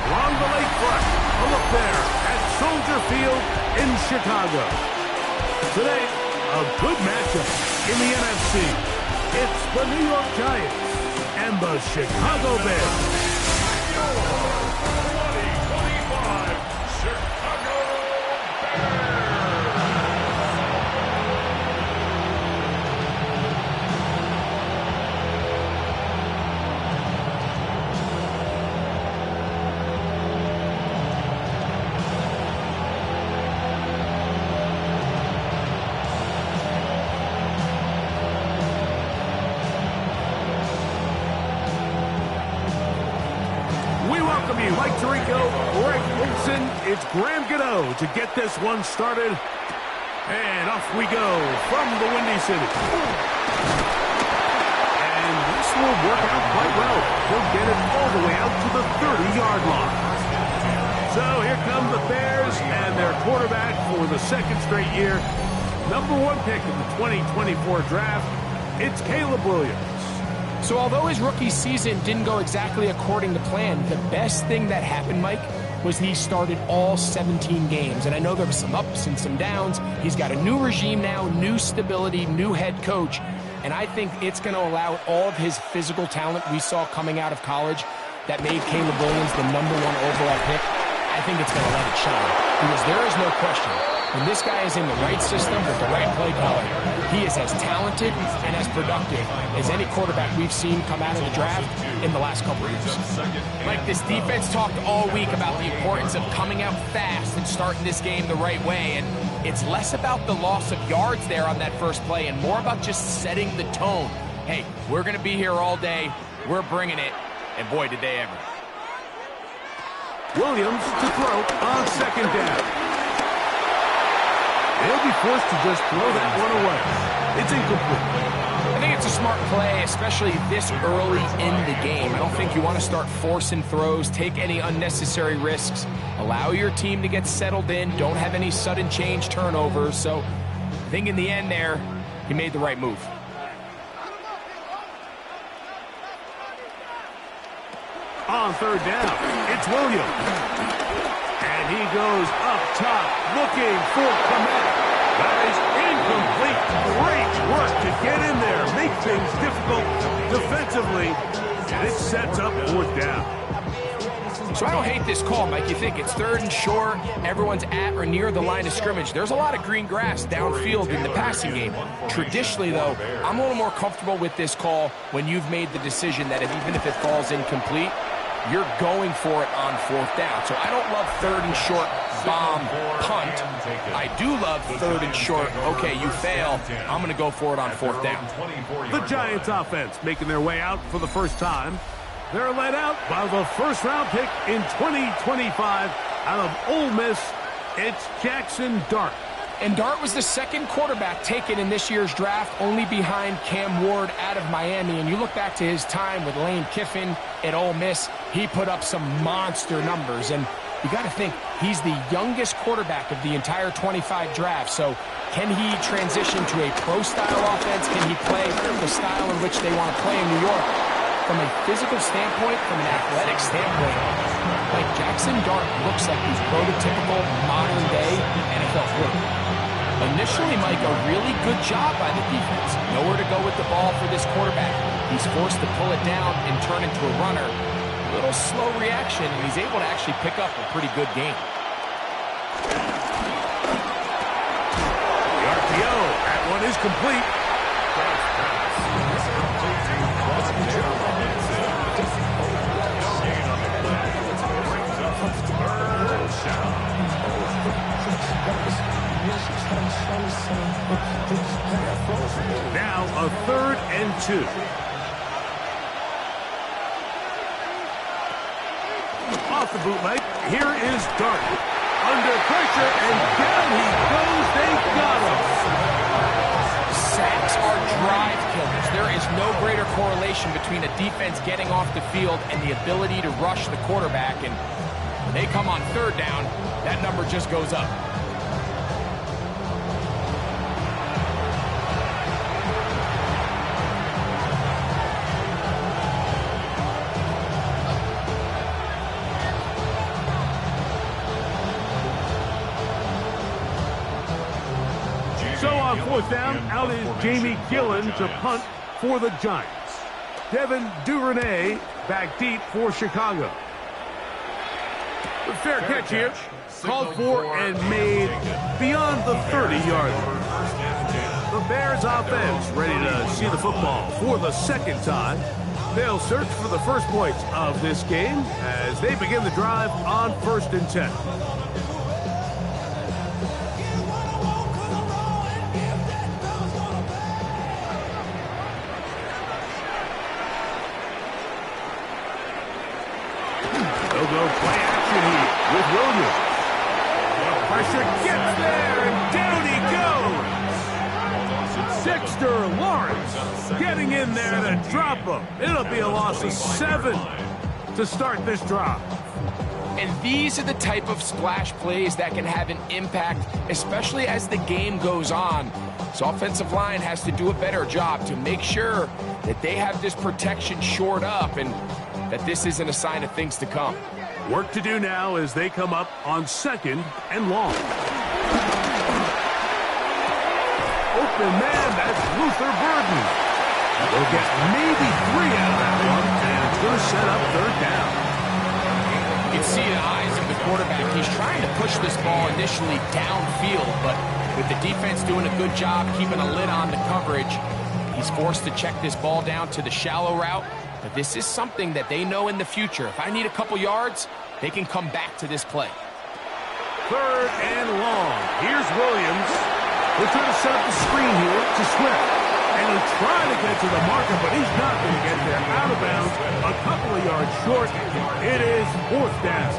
Along the lakefront, a look there at Soldier Field in Chicago. Today, a good matchup in the NFC. It's the New York Giants and the Chicago Bears. Mike Tirico, Greg Olson, it's Graham Gano to get this one started. And off we go from the Windy City. And this will work out quite well. He'll get it all the way out to the 30-yard line. So here come the Bears and their quarterback for the second straight year. #1 pick in the 2024 draft, it's Caleb Williams. So although his rookie season didn't go exactly according to plan, the best thing that happened, Mike, was he started all 17 games. And I know there were some ups and some downs. He's got a new regime now, new stability, new head coach. And I think it's going to allow all of his physical talent we saw coming out of college that made Caleb Williams the #1 overall pick. I think it's going to let it shine. Because there is no question, when this guy is in the right system with the right play caller, he is as talented and as productive as any quarterback we've seen come out of the draft in the last couple of years. Mike, this defense talked all week about the importance of coming out fast and starting this game the right way, and it's less about the loss of yards there on that first play and more about just setting the tone. Hey, we're going to be here all day, we're bringing it, and boy, did they ever. Williams to throw on second down. They'll be forced to just throw that one away. It's incomplete. I think it's a smart play, especially this early in the game. I don't think you want to start forcing throws, take any unnecessary risks. Allow your team to get settled in. Don't have any sudden change turnovers. So I think in the end there, he made the right move. On third down, it's Williams. And he goes up top, looking for Komet. That is incomplete. Great work to get in there, make things difficult defensively, and it sets up fourth down. So I don't hate this call, Mike. You think it's 3rd and short, everyone's at or near the line of scrimmage. There's a lot of green grass downfield in the passing game. Traditionally, though, I'm a little more comfortable with this call when you've made the decision that even if it falls incomplete, you're going for it on 4th down. So I don't love 3rd and short, bomb, punt. I do love 3rd and short, okay, you fail, I'm going to go for it on 4th down. The Giants offense making their way out for the first time. They're led out by the first-round pick in 2025 out of Ole Miss. It's Jackson Dart. And Dart was the 2nd quarterback taken in this year's draft, only behind Cam Ward out of Miami. And you look back to his time with Lane Kiffin at Ole Miss, he put up some monster numbers. And you got to think, he's the youngest quarterback of the entire 25 draft. So can he transition to a pro-style offense? Can he play the style in which they want to play in New York? From a physical standpoint, from an athletic standpoint, like Jackson Dart looks like he's prototypical modern-day NFL quarterback. Initially, Mike, a really good job by the defense. Nowhere to go with the ball for this quarterback. He's forced to pull it down and turn into a runner. A little slow reaction, and he's able to actually pick up a pretty good game. The RPO, that one is complete. Now a 3rd and 2. Off the bootleg, here is Dart. Under pressure, and down he goes. They got him. Sacks are drive killers. There is no greater correlation between a defense getting off the field and the ability to rush the quarterback. And when they come on 3rd down, that number just goes up. On fourth down, out is Jamie Gillen to punt for the Giants. Devin Duvernay back deep for Chicago. The fair catch here, called for and made beyond the 30-yard line. The Bears offense ready to see the football for the second time. They'll search for the first points of this game as they begin the drive on 1st and 10. They'll go play action here with Williams. The pressure gets there, and down he goes. Dexter Lawrence getting in there to drop him. It'll be a loss of 7 to start this drive. And these are the type of splash plays that can have an impact, especially as the game goes on. So offensive line has to do a better job to make sure that they have this protection shored up and that this isn't a sign of things to come. Work to do now as they come up on 2nd and long. Open man, that's Luther Burden. They'll get maybe 3 out of that one, and it's going to set up 3rd down. You can see the eyes of the quarterback. He's trying to push this ball initially downfield, but with the defense doing a good job keeping a lid on the coverage, he's forced to check this ball down to the shallow route. But this is something that they know in the future. If I need a couple yards, they can come back to this play. 3rd and long. Here's Williams. He'll try to set up the screen here to Swift. And he'll try to get to the marker, but he's not going to get there. Out of bounds, a couple of yards short. It is 4th down.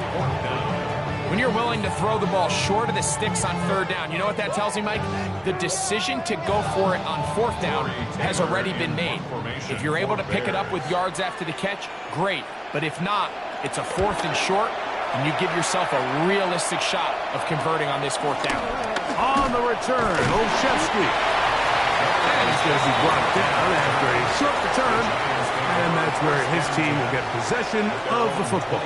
When you're willing to throw the ball short of the sticks on 3rd down, you know what that tells me, Mike? The decision to go for it on 4th down has already been made. If you're able to pick it up with yards after the catch, great. But if not, it's a 4th and short, and you give yourself a realistic shot of converting on this 4th down. On the return, Olszewski. And he's going to be brought down after a short return, and that's where his team will get possession of the football.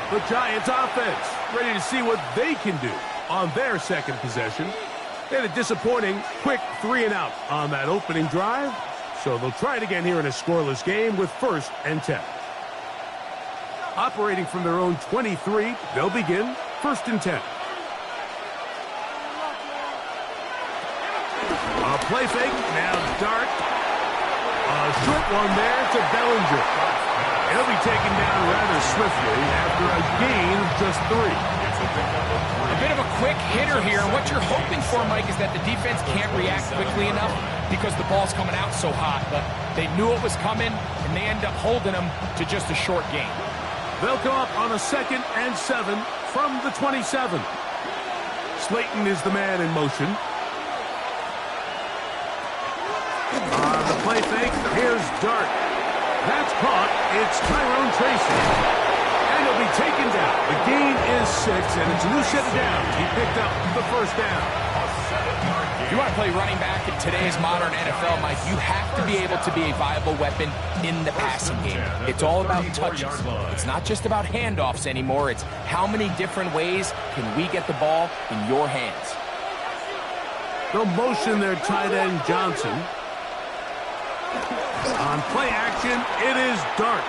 The Giants offense ready to see what they can do on their 2nd possession. They had a disappointing quick 3-and-out on that opening drive, so they'll try it again here in a scoreless game with 1st and 10. Operating from their own 23, they'll begin 1st and 10. A play fake, now Dart. A short one there to Bellinger. He'll be taken down rather swiftly after a gain of just 3. A bit of a quick hitter here, and what you're hoping for, Mike, is that the defense can't react quickly enough because the ball's coming out so hot. But they knew it was coming, and they end up holding them to just a short gain. They'll go up on a 2nd and 7 from the 27. Slayton is the man in motion. On the play fake, here's Dart. That's caught. It's Tyrone Tracy. And he'll be taken down. The gain is 6, and it's a new set of downs. He picked up the 1st down. If you want to play running back in today's modern NFL, Mike, you have to be able to be a viable weapon in the passing game. It's all about touches. It's not just about handoffs anymore. It's how many different ways can we get the ball in your hands. They'll motion their tight end Johnson. On play action, it is Dart.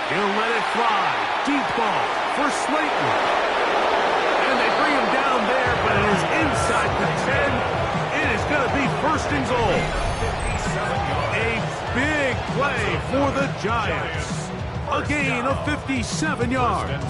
He'll let it fly. Deep ball for Slayton. And they bring him down there, but it is inside the 10. It is going to be 1st and goal. A big play for the Giants. A gain of 57 yards.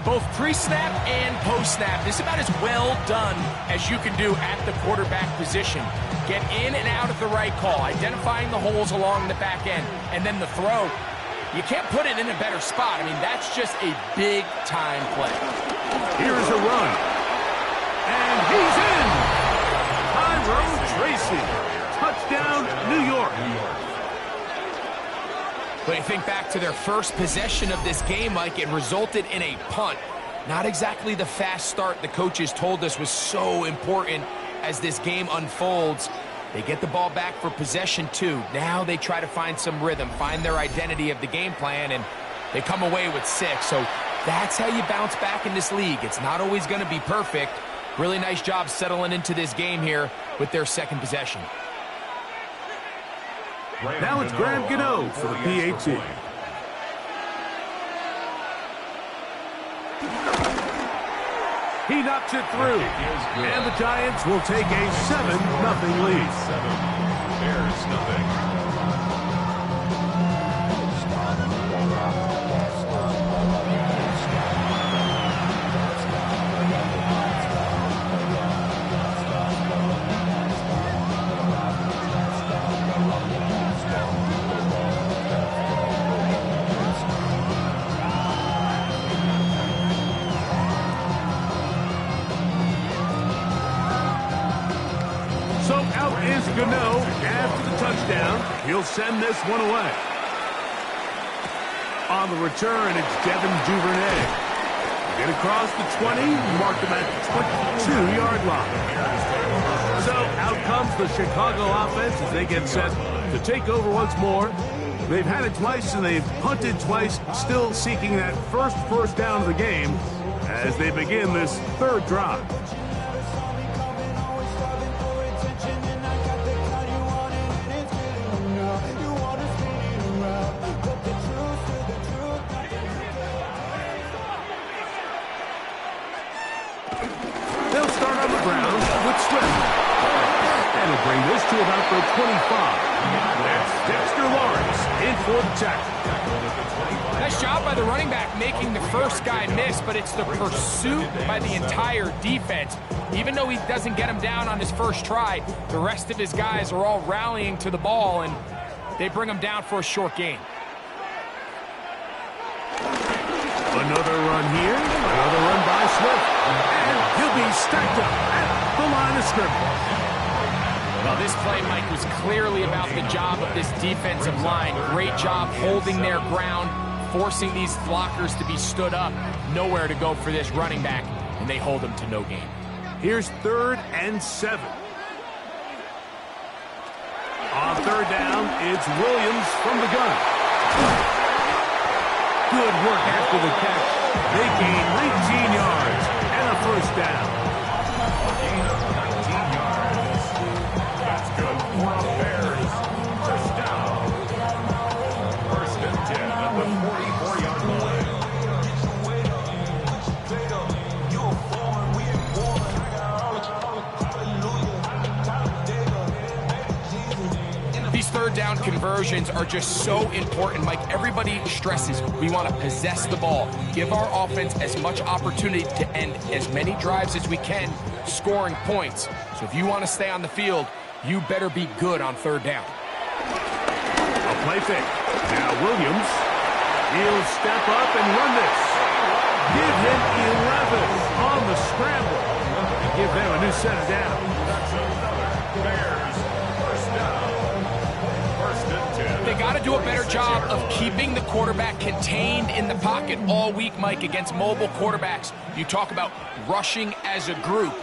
Both pre-snap and post-snap, this is about as well done as you can do at the quarterback position. Get in and out of the right call, identifying the holes along the back end, and then the throw. You can't put it in a better spot. I mean, that's just a big-time play. Here's a run. And he's in! Tyrone Tracy. Touchdown, New York. But you think back to their first possession of this game, Mike, it resulted in a punt. Not exactly the fast start the coaches told us was so important as this game unfolds. They get the ball back for possession 2. Now they try to find some rhythm, find their identity of the game plan, and they come away with 6. So that's how you bounce back in this league. It's not always going to be perfect. Really nice job settling into this game here with their second possession. Now it's Graham Gano for the PAT. He knocks it through, and the Giants will take a 7-0 lead. 7, Bears nothing. So out is Gano after the touchdown. He'll send this one away. On the return, it's Devin Duvernay. Get across the 20, mark him at the 22-yard line. So out comes the Chicago offense as they get set to take over once more. They've had it twice and they've punted twice, still seeking that first down of the game as they begin this third drive. They'll start on the ground with Swift. And he'll bring this to about the 25. That's Dexter Lawrence in for the tackle. Nice job by the running back making the first guy miss, but it's the pursuit by the entire defense. Even though he doesn't get him down on his first try, the rest of his guys are all rallying to the ball, and they bring him down for a short gain. Another run here, another run by Swift, and he'll be stacked up at the line of scrimmage. Well, this play, Mike, was clearly about the job of this defensive line. Great job holding their ground, forcing these blockers to be stood up. Nowhere to go for this running back, and they hold him to no gain. Here's 3rd and 7. On 3rd down, it's Williams from the gun. Good work after the catch. They gain 19 yards and a first down. A gain of 19 yards. That's good for the Bears. First down. 1st and 10 at the 44-yard line. These 3rd down conversions are just so important, Mike. Everybody stresses we want to possess the ball, give our offense as much opportunity to end as many drives as we can, scoring points. So if you want to stay on the field, you better be good on 3rd down. A play fake. Now Williams. He'll step up and run this. Give him 11 on the scramble. And give them a new set of downs. That's another Bears. First down. 1st and 10. They got to do a better job of keeping the quarterback contained in the pocket all week, Mike, against mobile quarterbacks. You talk about rushing as a group.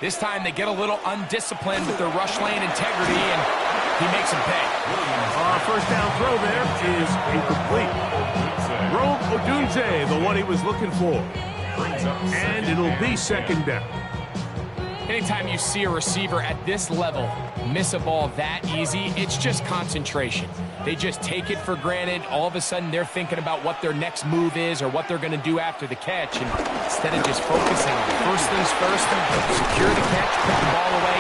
This time they get a little undisciplined with their rush lane integrity, and he makes them pay. First down throw there is incomplete. Rome Odunze, the one he was looking for. And it'll be 2nd down. Anytime you see a receiver at this level miss a ball that easy, it's just concentration. They just take it for granted. All of a sudden, they're thinking about what their next move is or what they're going to do after the catch. And instead of just focusing on first things first, secure the catch, put the ball away,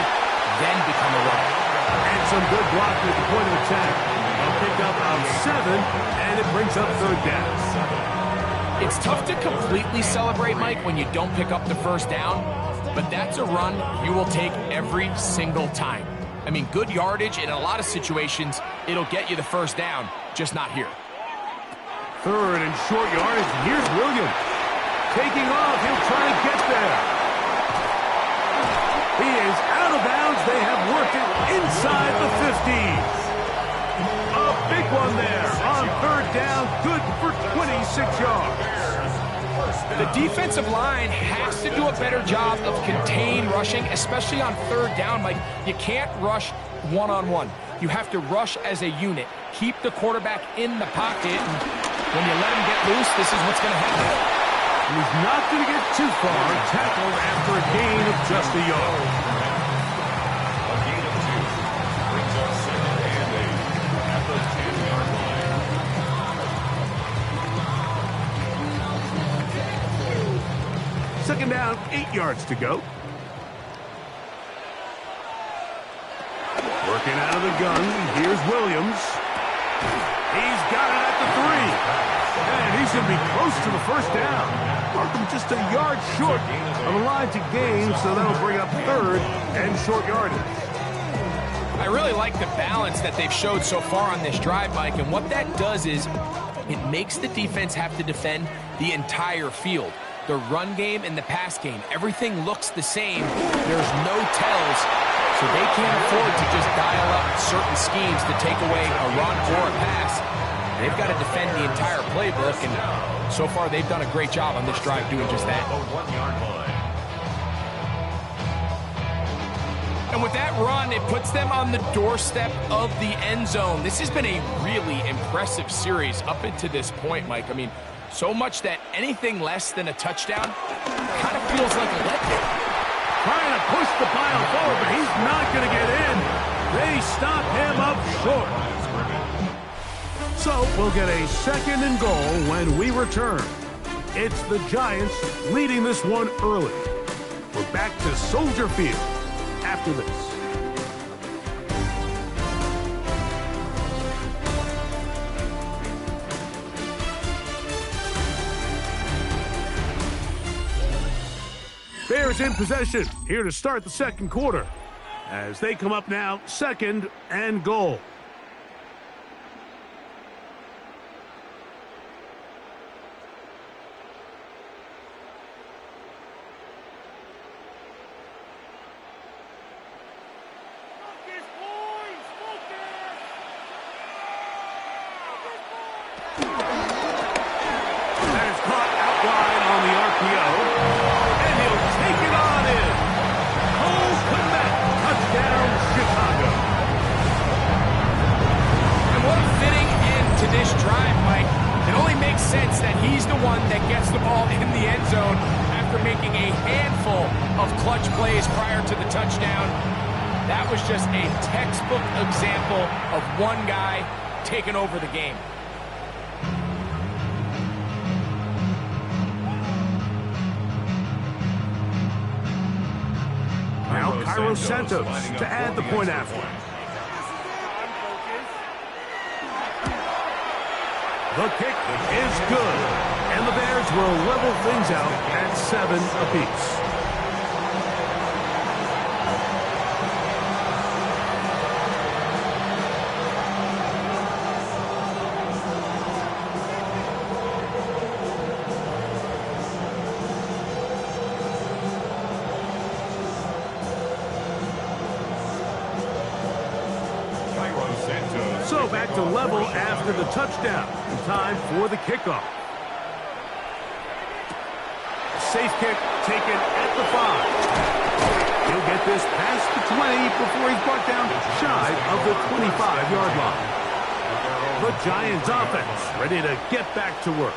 then become a runner. And some good block at the point of attack. They'll pick up on 7, and it brings up 3rd down. It's tough to completely celebrate, Mike, when you don't pick up the first down, but that's a run you will take every single time. I mean, good yardage, and in a lot of situations, it'll get you the first down, just not here. 3rd and short yardage. Here's Williams. Taking off. He'll try and get there. He is out of bounds. They have worked it inside the 50s. A big one there on 3rd down. Good for 26 yards. The defensive line has to do a better job of contained rushing, especially on 3rd down. Like, you can't rush one-on-one. You have to rush as a unit, keep the quarterback in the pocket, and when you let him get loose, this is what's going to happen. He's not going to get too far, tackled after a gain of just a yard. A gain of 2 brings up 2nd and 8 at the 10-yard line. Second down, 8 yards to go. Working out of the gun, here's Williams. He's got it at the 3. And he's going to be close to the first down. Markham just a yard short of a line to gain, so that'll bring up 3rd and short yardage. I really like the balance that they've showed so far on this drive, Mike, and what that does is it makes the defense have to defend the entire field. The run game and the pass game, everything looks the same. There's no tells, so they can't afford to just dial up certain schemes to take away a run or a pass. They've got to defend the entire playbook, and so far they've done a great job on this drive doing just that. The 1-yard line. And with that run, it puts them on the doorstep of the end zone. This has been a really impressive series up into this point, Mike. I mean, so much that anything less than a touchdown kind of feels like a letdown. Trying to push the pile forward, but he's not going to get in. They stop him up short. So we'll get a 2nd and goal when we return. It's the Giants leading this one early. We're back to Soldier Field after this. Bears in possession here to start the second quarter as they come up now 2nd and goal. Sense that he's the one that gets the ball in the end zone after making a handful of clutch plays prior to the touchdown. That was just a textbook example of one guy taking over the game. Now Cairo Santos to add the point after. The kick is good, and the Bears will level things out at 7 apiece. So back to level after the touchdown. Time for the kickoff. Safe kick taken at the 5. He'll get this past the 20 before he's brought down shy of the 25-yard line. The Giants offense ready to get back to work.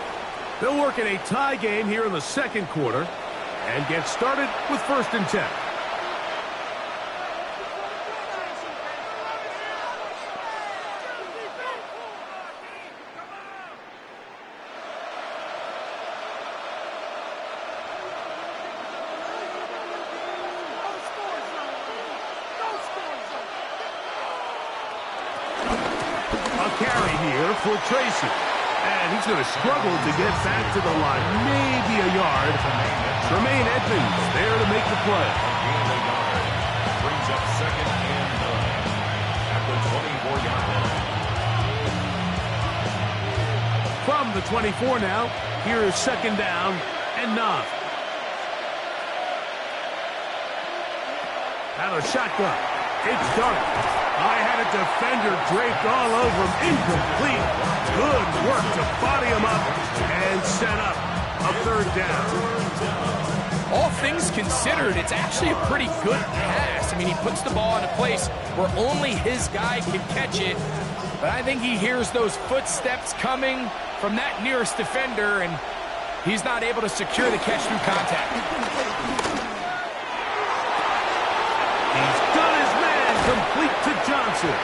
They'll work in a tie game here in the second quarter and get started with 1st and 10. Carry here for Tracy. And he's going to struggle to get back to the line. Maybe a yard. Tremaine Edmonds there to make the play. Brings up 2nd and 9 at the 24-yard line. From the 24 now, here is 2nd down and 9. Out of shotgun. It's dark. I had a defender draped all over him. Incomplete. Good work to body him up and set up a 3rd down. All things considered, it's actually a pretty good pass. I mean, he puts the ball in a place where only his guy can catch it. But I think he hears those footsteps coming from that nearest defender, and he's not able to secure the catch through contact. He's got his man complete to Johnson.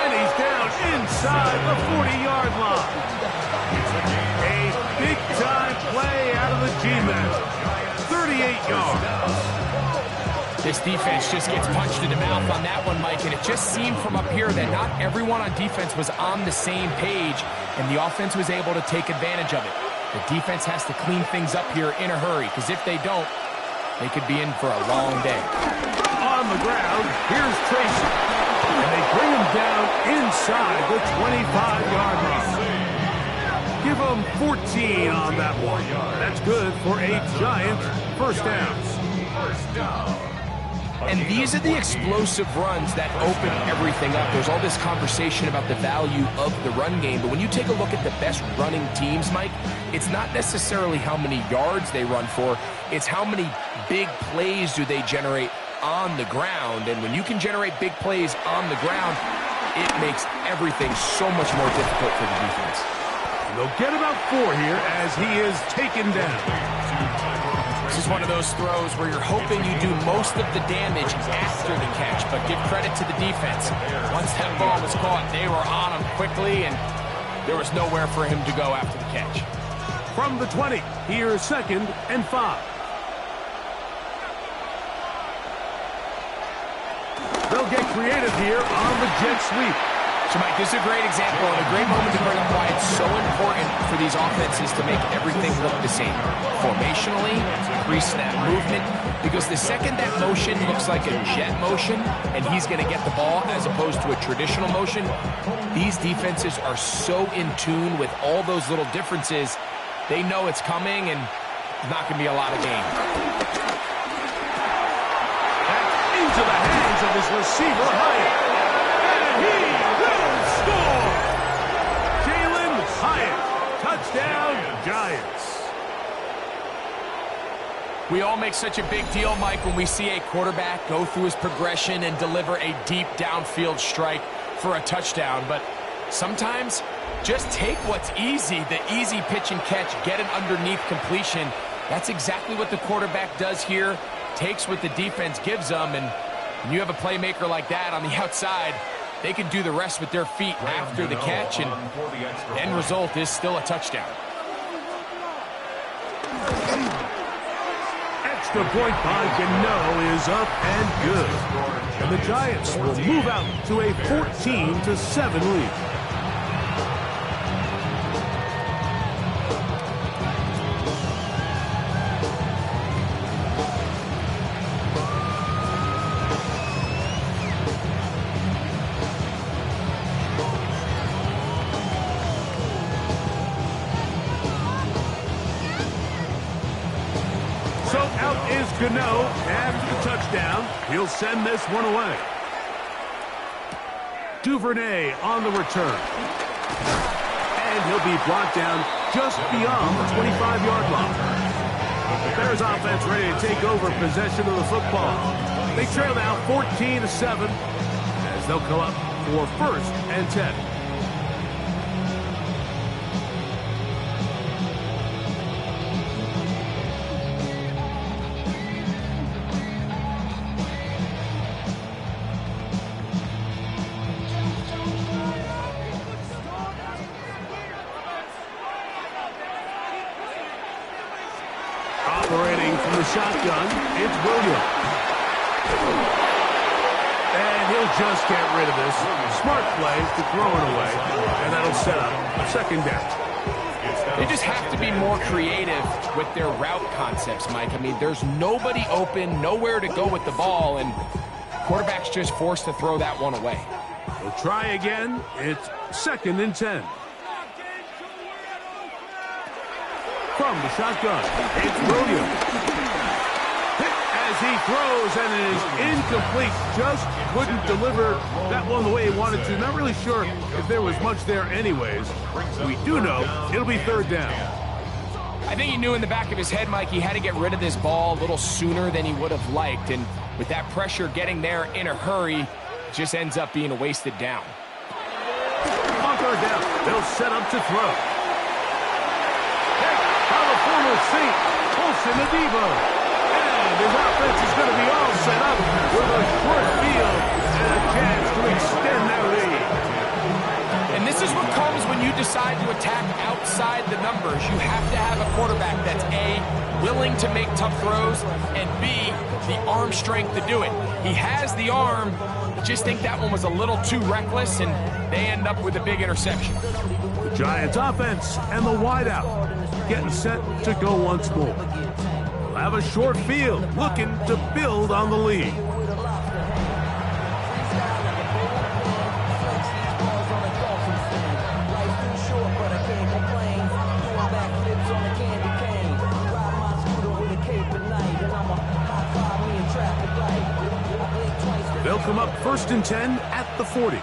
And he's down inside the 40-yard line. A big-time play out of the G-men. 38 yards. This defense just gets punched in the mouth on that one, Mike, and it just seemed from up here that not everyone on defense was on the same page, and the offense was able to take advantage of it. The defense has to clean things up here in a hurry, because if they don't, they could be in for a long day. On the ground, here's Tracy. And they bring him down inside the 25-yard line. Give him 14 on that one. That's good for a giant first down. And these are the explosive runs that open everything up. There's all this conversation about the value of the run game, but when you take a look at the best running teams, Mike, it's not necessarily how many yards they run for, it's how many big plays do they generate on the ground. And when you can generate big plays on the ground, it makes everything so much more difficult for the defense. They'll get about 4 here as he is taken down. This is one of those throws where you're hoping you do most of the damage after the catch, but give credit to the defense. Once that ball was caught, they were on him quickly, and there was nowhere for him to go after the catch. From the 20, here's 2nd and 5. They'll get creative here on the jet sweep. So, Mike, this is a great example and a great moment to bring up why it's so important for these offenses to make everything look the same. Formationally, pre-snap movement, because the second that motion looks like a jet motion and he's going to get the ball as opposed to a traditional motion, these defenses are so in tune with all those little differences, they know it's coming and there's not going to be a lot of gain. Back into the hands of his receiver, Hyatt. And he will score! Jalen Hyatt. Touchdown, Giants. We all make such a big deal, Mike, when we see a quarterback go through his progression and deliver a deep downfield strike for a touchdown. But sometimes, just take what's easy, the easy pitch and catch, get an underneath completion. That's exactly what the quarterback does here, takes what the defense gives them, and when you have a playmaker like that on the outside, they can do the rest with their feet after the catch, and the end result is still a touchdown. Extra point by Gano is up and good. And the Giants will move out to a 14-7 lead. Gano, after the touchdown, he'll send this one away. Duvernay on the return. And he'll be brought down just beyond the 25-yard line. The Bears offense ready to take over possession of the football. They trail now 14-7 as they'll come up for 1st and 10. Operating from the shotgun, it's Williams. And he'll just get rid of this. Smart play to throw it away, and that'll set up 2nd down. They just have to be more creative with their route concepts, Mike. I mean, there's nobody open, nowhere to go with the ball, and quarterback's just forced to throw that one away. We'll try again. It's 2nd and 10. From the shotgun, it's Williams. As he throws, and it is incomplete. Just couldn't deliver that one the way he wanted to. Not really sure if there was much there anyways. We do know it'll be 3rd down. I think he knew in the back of his head, Mike, he had to get rid of this ball a little sooner than he would have liked. And With that pressure getting there in a hurry, it just ends up being a wasted down. On third down, they'll set up to throw. By the former Saint, Olsen Adebo. And his offense is going to be all set up with a short field and a chance to extend that lead. And this is what comes when you decide to attack outside the numbers. You have to have a quarterback that's A, willing to make tough throws, and B, the arm strength to do it. He has the arm, just think that one was a little too reckless, and they end up with a big interception. The Giants offense and the wideout getting set to go once more. They'll have a short field, looking to build on the lead. They'll come up 1st and 10 at the 40.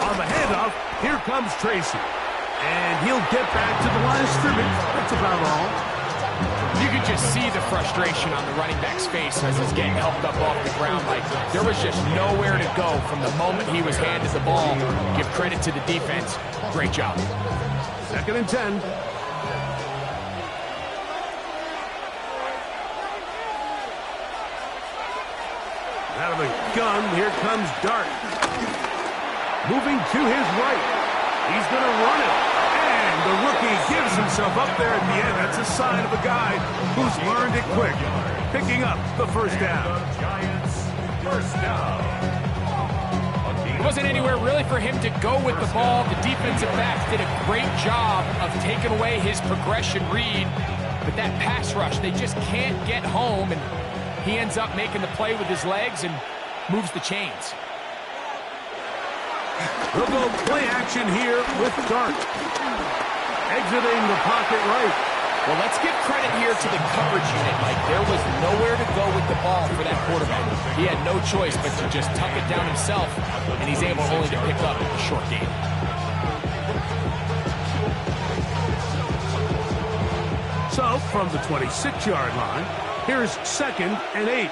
On the handoff, here comes Tracy. And he'll get back to the line of scrimmage. That's about all. You can just see the frustration on the running back's face as he's getting helped up off the ground. Like, there was just nowhere to go from the moment he was handed the ball. Give credit to the defense. Great job. 2nd and 10. Out of the gun, here comes Dart. Moving to his right. He's going to run it. And the rookie gives himself up there at the end. That's a sign of a guy who's learned it quick. Picking up the first down. Giants, first down. It wasn't anywhere really for him to go with the ball. The defensive backs did a great job of taking away his progression read. But that pass rush, they just can't get home. And he ends up making the play with his legs and moves the chains. They'll go play action here with Dart. Exiting the pocket right. Well, let's give credit here to the coverage unit, Mike. There was nowhere to go with the ball for that quarterback. He had no choice but to just tuck it down himself, and he's able only to pick up a short gain. So, from the 26-yard line, here's 2nd and 8.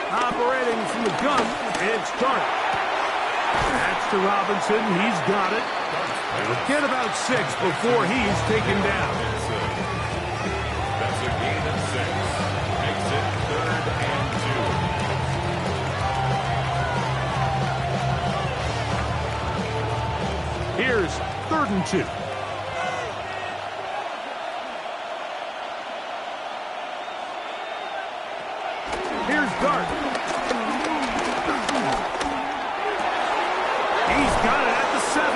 Operating from the gun, it's Dart. That's to Robinson. He's got it. He'll get about 6 before he's taken down. That's a gain of 6. Exit 3rd and 2. Here's 3rd and 2. Here's Dart. He's got it at the 7.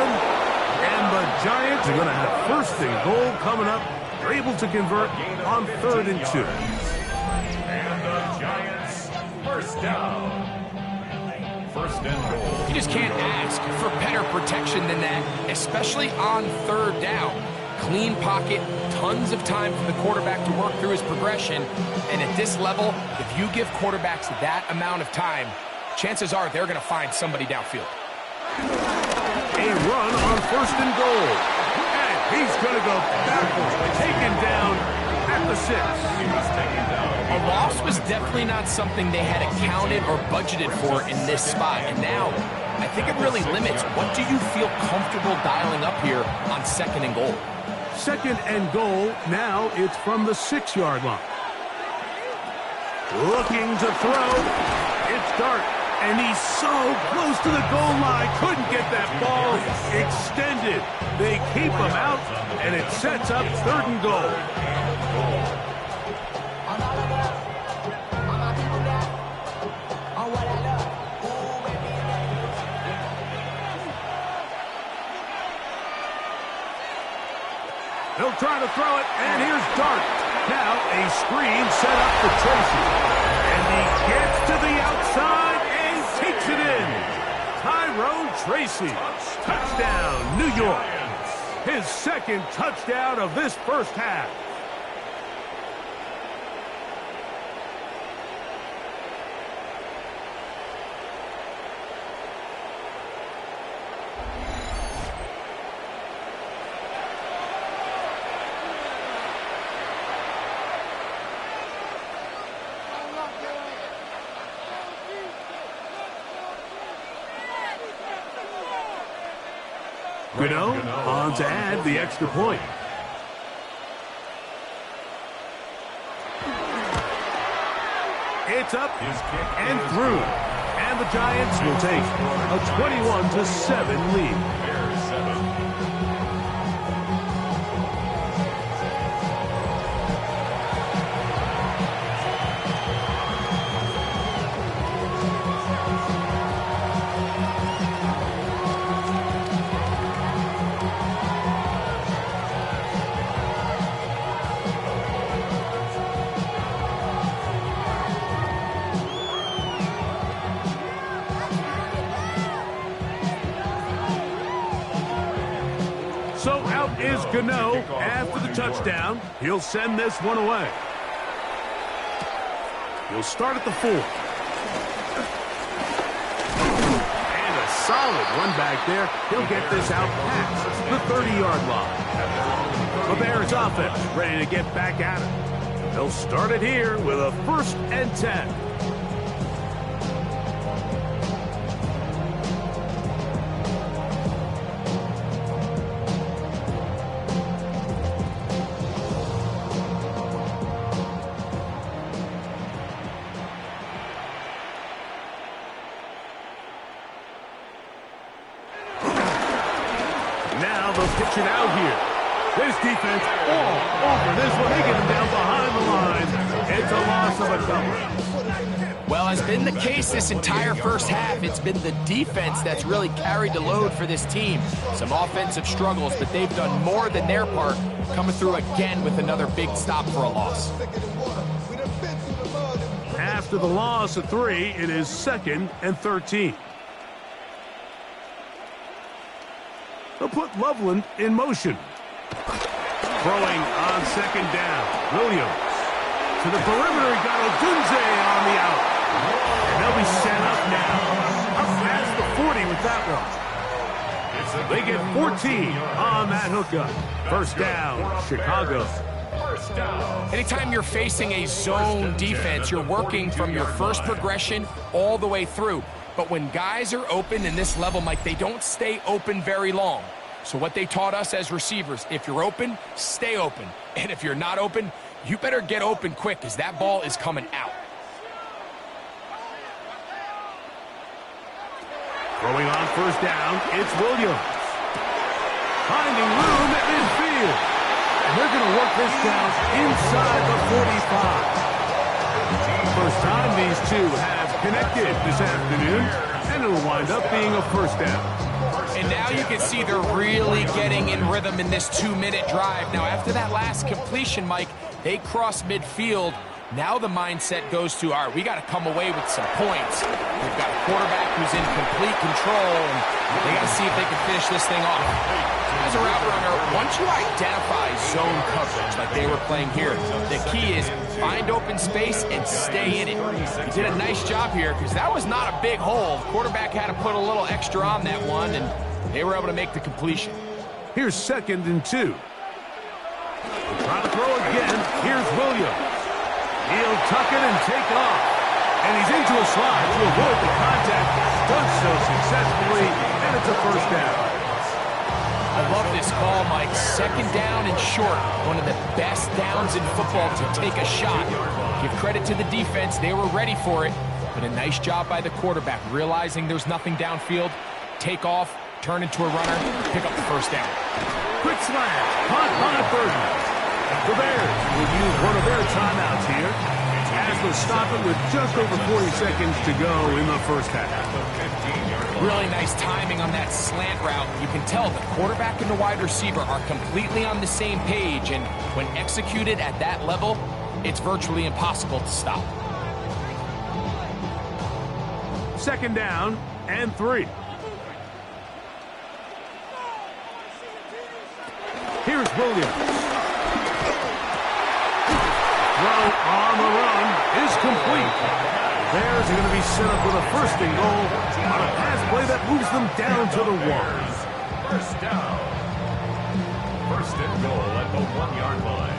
And the Giants are going to have 1st and goal coming up. They're able to convert on 3rd and 2. And the Giants, first down. 1st and goal. You just can't ask for better protection than that, especially on 3rd down. Clean pocket, tons of time for the quarterback to work through his progression. And at this level, if you give quarterbacks that amount of time, chances are they're going to find somebody downfield. A run on 1st and goal. And he's going to go backwards, taken down at the 6. He was taken down. A loss was definitely not something they had accounted or budgeted for in this spot. And now, I think it really limits what do you feel comfortable dialing up here on 2nd and goal. 2nd and goal. Now it's from the 6-yard line. Looking to throw. It's Dart. And he's so close to the goal line. Couldn't get that ball extended. They keep him out, and it sets up 3rd and goal. He'll try to throw it, and here's Dart. Now a screen set up for Tracy. And he gets to the outside and takes it in. Tyrone Tracy. Touchdown, New York. His 2nd touchdown of this first half. Gano on to add the extra point. It's up and through. And the Giants will take a 21-7 lead. Bears 7. So out is Gano after the touchdown. He'll send this one away. He'll start at the 4. And a solid run back there. He'll get this out past the 30-yard line. The Bears offense ready to get back at it. They'll start it here with a 1st and 10. Now they'll pitch it out here. This defense all over this one. They get him down behind the line. It's a loss of a couple. Well, has been the case this entire first half. It's been the defense that's really carried the load for this team. Some offensive struggles, but they've done more than their part, coming through again with another big stop for a loss. After the loss of 3, it is 2nd and 13. They'll put Loveland in motion. Throwing on 2nd down. Williams. To the perimeter, he got Odunze on the out. And they'll be set up now. Up past the 40 with that one. They get 14 on that hookup. 1st down, Chicago. Anytime you're facing a zone defense, you're working from your first progression all the way through. But when guys are open in this level, Mike, they don't stay open very long. So what they taught us as receivers, if you're open, stay open. And if you're not open, you better get open quick because that ball is coming out. Throwing on 1st down, it's Williams. Finding room at midfield. And they're going to work this down inside the 45. First time these two have connected this afternoon, and it'll wind up being a 1st down. And now you can see they're really getting in rhythm in this 2-minute drive. Now, after that last completion, Mike, they cross midfield. Now the mindset goes to, all right, we got to come away with some points. They've got a quarterback who's in complete control, and they got to see if they can finish this thing off. As a route runner, once you identify zone coverage like they were playing here, the key is find open space and stay in it. He did a nice job here because that was not a big hole. The quarterback had to put a little extra on that one, and they were able to make the completion. Here's 2nd and 2. Trying to throw again. Here's Williams. He'll tuck it and take off. And he's into a slide to avoid the contact. Does so successfully, and it's a 1st down. I love this call, Mike. 2nd down and short. One of the best downs in football to take a shot. Give credit to the defense. They were ready for it. But a nice job by the quarterback, realizing there's nothing downfield. Take off, turn into a runner, pick up the 1st down. Quick slash. Punt on 3rd. The Bears will use one of their timeouts here as they'll stop it with just over 40 seconds to go in the first half. Really nice timing on that slant route. You can tell the quarterback and the wide receiver are completely on the same page, and when executed at that level, it's virtually impossible to stop. 2nd down and 3. Here's Williams. Throw on the run is complete. Bears are going to be set up with a 1st and goal on a pass play that moves them down to the 1. 1st down. 1st and goal at the 1-yard line.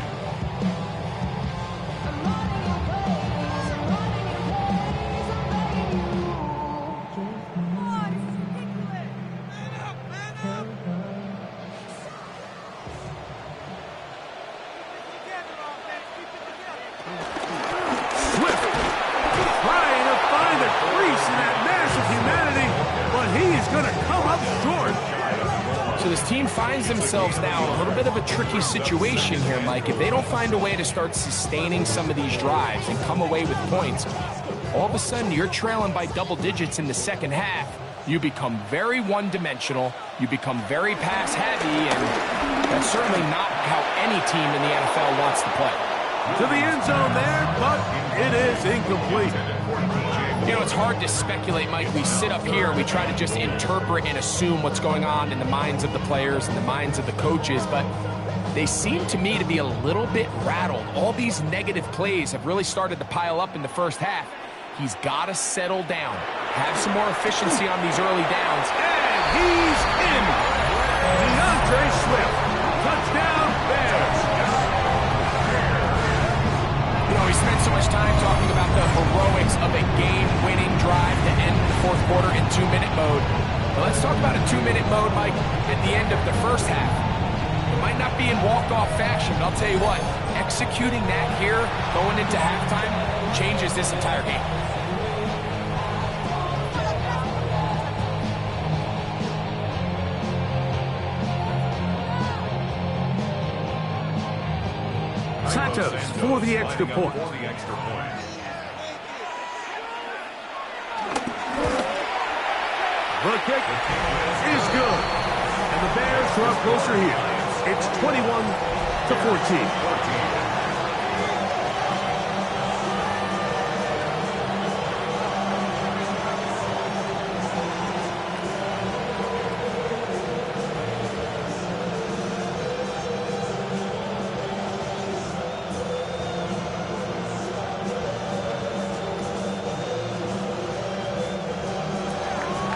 Swift trying to find a crease in that mass of humanity, but he's going to come up short. So this team finds themselves now in a little bit of a tricky situation here, Mike. If they don't find a way to start sustaining some of these drives and come away with points, all of a sudden you're trailing by double digits in the second half. You become very one-dimensional, you become very pass-heavy, and that's certainly not how any team in the NFL wants to play. To the end zone there, but it is incomplete. You know, it's hard to speculate, Mike. We sit up here and we try to just interpret and assume what's going on in the minds of the players and the minds of the coaches, but they seem to me to be a little bit rattled. All these negative plays have really started to pile up in the first half. He's got to settle down, have some more efficiency on these early downs. And he's in. DeAndre Swift. Touchdown, Bears. You know, we spent so much time talking about the heroics of a game-winning drive to end the fourth quarter in 2-minute mode. But let's talk about a 2-minute mode, Mike, at the end of the first half. It might not be in walk-off fashion, but I'll tell you what, executing that here, going into halftime, changes this entire game. Santos for the extra point. The kick is good. And the Bears draw closer here. It's 21-14.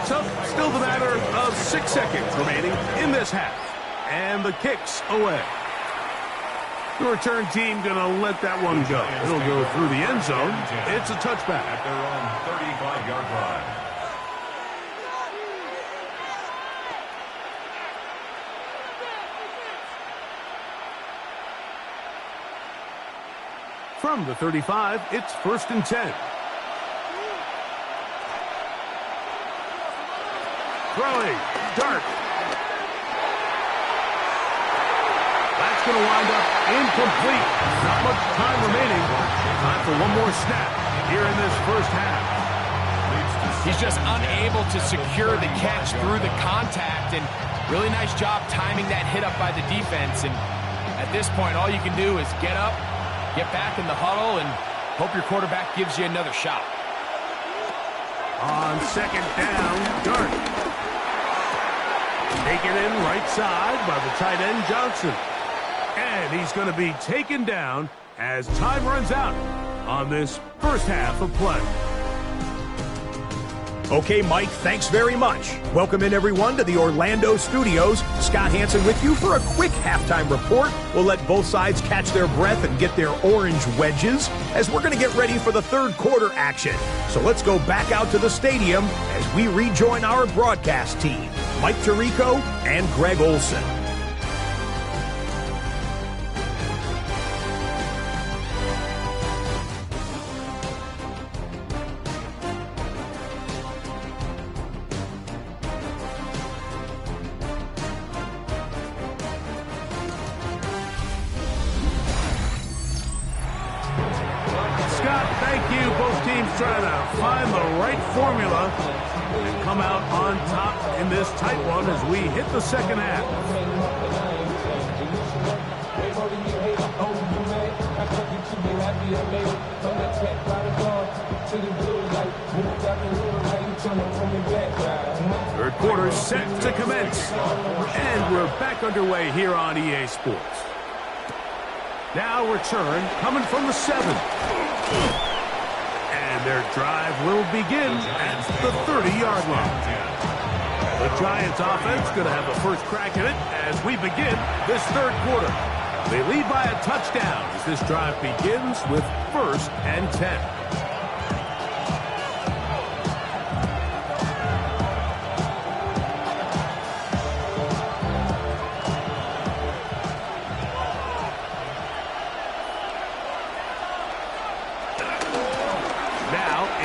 So, still the matter of 6 seconds remaining in this half. And the kick's away. The return team going to let that one go. It'll go through the end zone. It's a touchback. At their own 35-yard line. From the 35, it's 1st and 10. Throwing, Dark. That's going to wind up incomplete. Not much time remaining. Time for one more snap here in this first half. He's just unable to secure the catch through the contact, and really nice job timing that hit up by the defense. And at this point, all you can do is get up, get back in the huddle, and hope your quarterback gives you another shot. On second down, Dark. Taken in right side by the tight end, Johnson. And he's going to be taken down as time runs out on this first half of play. Okay, Mike, thanks very much. Welcome in, everyone, to the Orlando studios. Scott Hansen with you for a quick halftime report. We'll let both sides catch their breath and get their orange wedges as we're going to get ready for the third quarter action. So let's go back out to the stadium as we rejoin our broadcast team, Mike Tirico and Greg Olson. Thank you. Both teams trying to find the right formula and come out on top in this tight one as we hit the second half. Third quarter set to commence. And we're back underway here on EA Sports. Now return coming from the 7. And their drive will begin at the 30-yard line. The Giants offense going to have the first crack at it as we begin this third quarter. They lead by a touchdown as this drive begins with 1st and 10.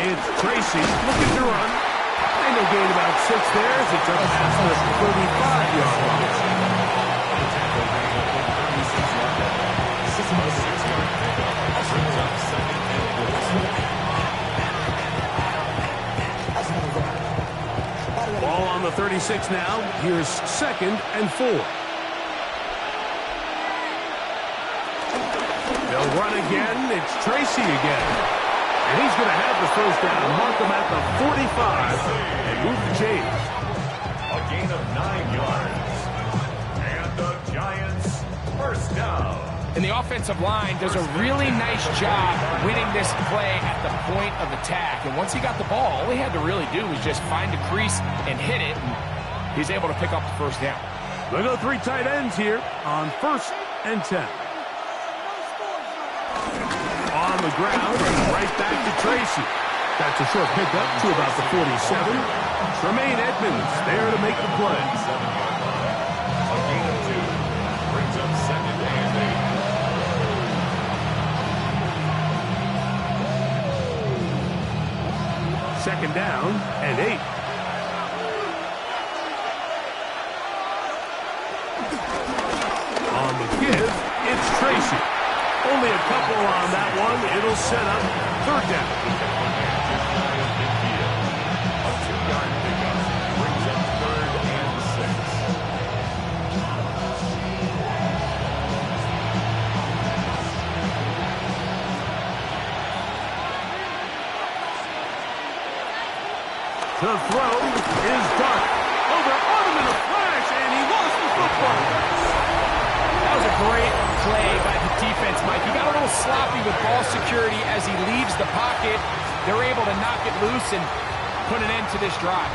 It's Tracy looking to run. And they'll gain about 6 there as it's up past the 35-yard line. Ball on the 36 now. Here's 2nd and 4. They'll run again. It's Tracy again. And he's going to have the first down. Mark him at the 45 and move the chains. A gain of 9 yards. And the Giants first down. And the offensive line does a really nice job winning this play at the point of attack. And once he got the ball, all he had to really do was just find a crease and hit it. And he's able to pick up the first down. They'll go 3 tight ends here on 1st and 10. On the ground and right back to Tracy. That's a short pickup to about the 47. Tremaine Edmonds there to make the play. A gain of 2 brings up 2nd and 8. 2nd down and 8. On the give, it's Tracy. Only a couple on that one. It'll set up 3rd down. A 2-yard pickup brings up 3rd and 6. The throw is dark. Oh, they're on him in a flash, and he lost the football. That was a great play by the defense, Mike. He got a little sloppy with ball security as he leaves the pocket. They're able to knock it loose and put an end to this drive.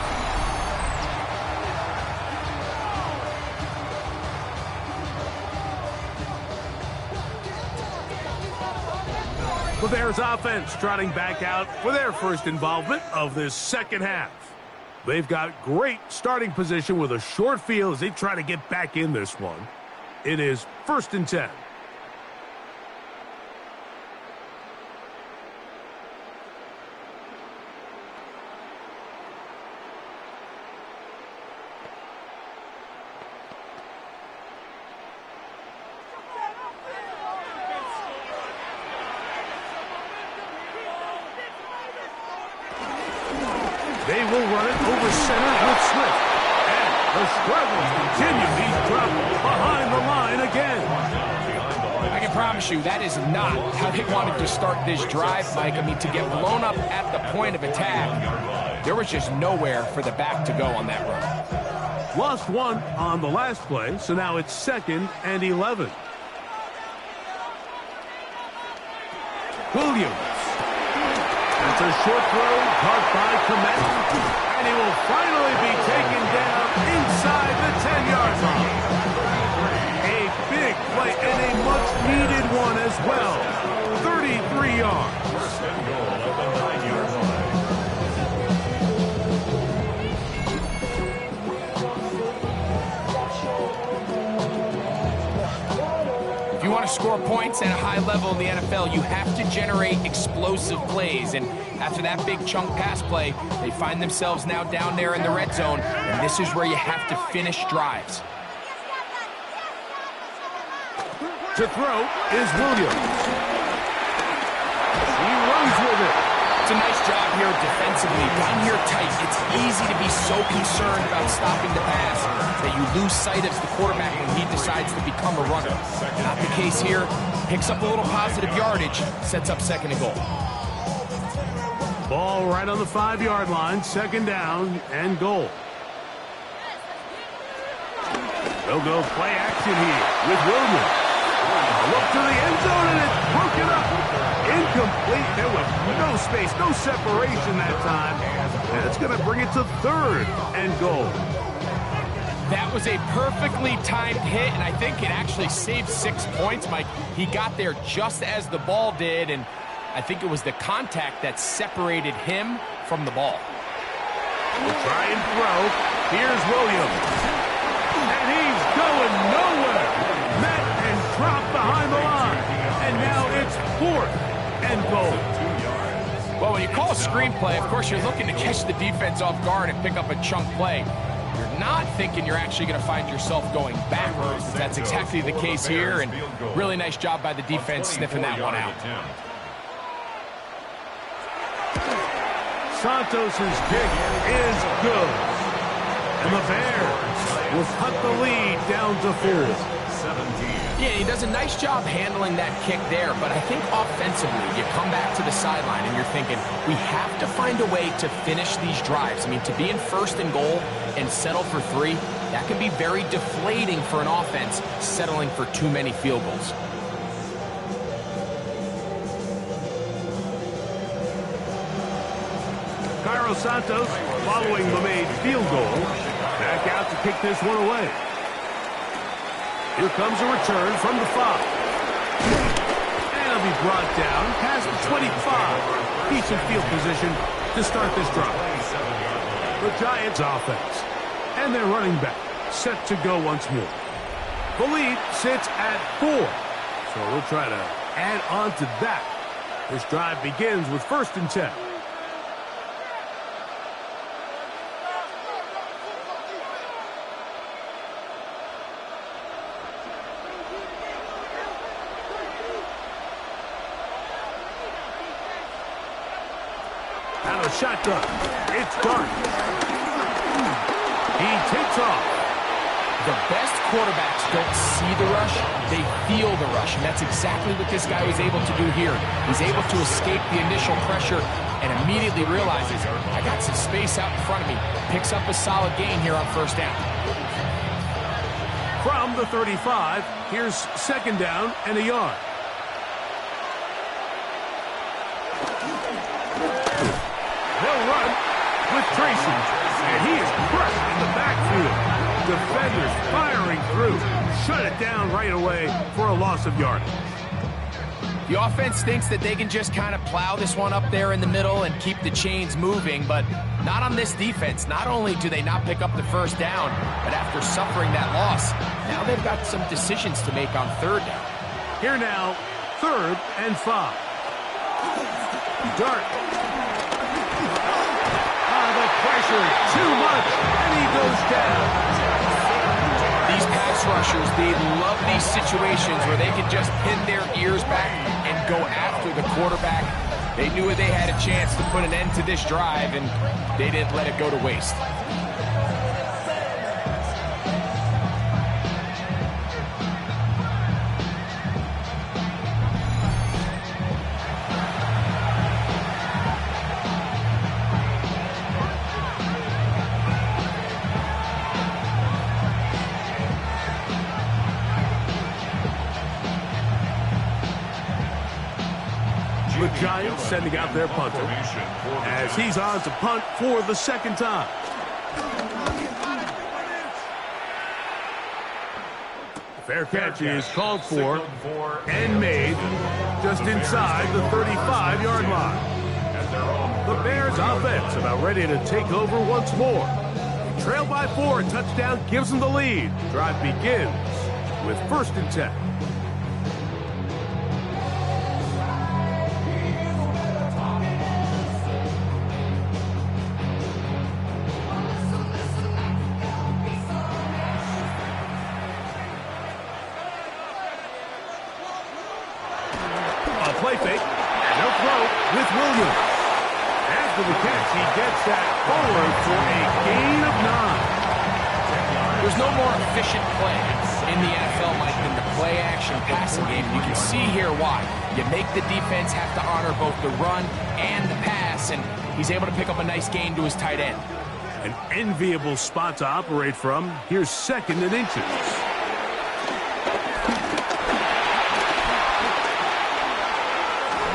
The Bears offense trotting back out for their first involvement of this 2nd half. They've got great starting position with a short field as they try to get back in this one. It is 1st and 10. They will run it over center with Swift. And the struggles continue. He's dropped behind the line again. I can promise you that is not how they wanted to start this drive, Mike. I mean, to get blown up at the point of attack, there was just nowhere for the back to go on that run. Lost 1 on the last play, so now it's 2nd and 11. Williams. That's a short throw caught by Komet. And he will finally be taken down inside the 10-yard line. A big play and a much-needed one as well. 33 yards. First and goal at the 9-yard line. If you want to score points at a high level in the NFL, you have to generate explosive plays. And after that big chunk pass play, they find themselves now down there in the red zone. And this is where you have to finish drives. To throw is Williams. He runs with it. It's a nice job here defensively. Down here tight, it's easy to be so concerned about stopping the pass that you lose sight of the quarterback when he decides to become a runner. Not the case here. Picks up a little positive yardage, sets up 2nd and goal. Ball right on the 5-yard line, 2nd down and goal. They'll go play action here with Williams. Look to the end zone, and it's broken up. Incomplete. There was no space, no separation that time. And it's going to bring it to 3rd and goal. That was a perfectly timed hit, and I think it actually saved 6 points, Mike. He got there just as the ball did, and I think it was the contact that separated him from the ball. We'll try and throw. Here's Williams. And he's going nowhere. Met and dropped behind the line. And now it's 4th and goal. Well, when you call screenplay. Of course, you're looking to catch the defense off guard and pick up a chunk play. You're not thinking you're actually going to find yourself going backwards. That's exactly the case here, and really nice job by the defense sniffing that one out. Santos' kick is good. And the Bears will cut the lead down to 4. Yeah, he does a nice job handling that kick there, but I think offensively, you come back to the sideline and you're thinking, we have to find a way to finish these drives. I mean, to be in first and goal and settle for 3, that can be very deflating for an offense settling for too many field goals. Cairo Santos, following the made field goal, back out to kick this one away. Here comes a return from the 5. And he'll be brought down past the 25. Decent field position to start this drive. The Giants offense. And their running back set to go once more. The lead sits at 4. So we'll try to add on to that. This drive begins with 1st and 10. Shotgun. It's dark. He takes off. The best quarterbacks don't see the rush, they feel the rush, and that's exactly what this guy was able to do here. He's able to escape the initial pressure and immediately realizes, I got some space out in front of me. Picks up a solid gain here on 1st down. From the 35, here's 2nd down and a yard. They'll run with Tracy, and he is crushed in the backfield. Defenders firing through. Shut it down right away for a loss of yardage. The offense thinks that they can just kind of plow this one up there in the middle and keep the chains moving, but not on this defense. Not only do they not pick up the 1st down, but after suffering that loss, now they've got some decisions to make on 3rd down. Here now, 3rd and 5. Dart. The pressure, too much, and he goes down. These pass rushers, they love these situations where they can just pin their ears back and go after the quarterback. They knew they had a chance to put an end to this drive, and they didn't let it go to waste. The Giants sending out their punter as he's on to punt for the 2nd time. Fair catch is called for and made just inside the 35-yard line. The Bears offense about ready to take over once more. Trail by 4, touchdown gives them the lead. Drive begins with 1st and 10. Play fake, and he'll throw with Williams. After the catch, he gets that forward for a gain of 9. There's no more efficient play in the NFL, Mike, than the play-action passing game. You can see here why. You make the defense have to honor both the run and the pass, and he's able to pick up a nice gain to his tight end. An enviable spot to operate from. Here's 2nd and inches.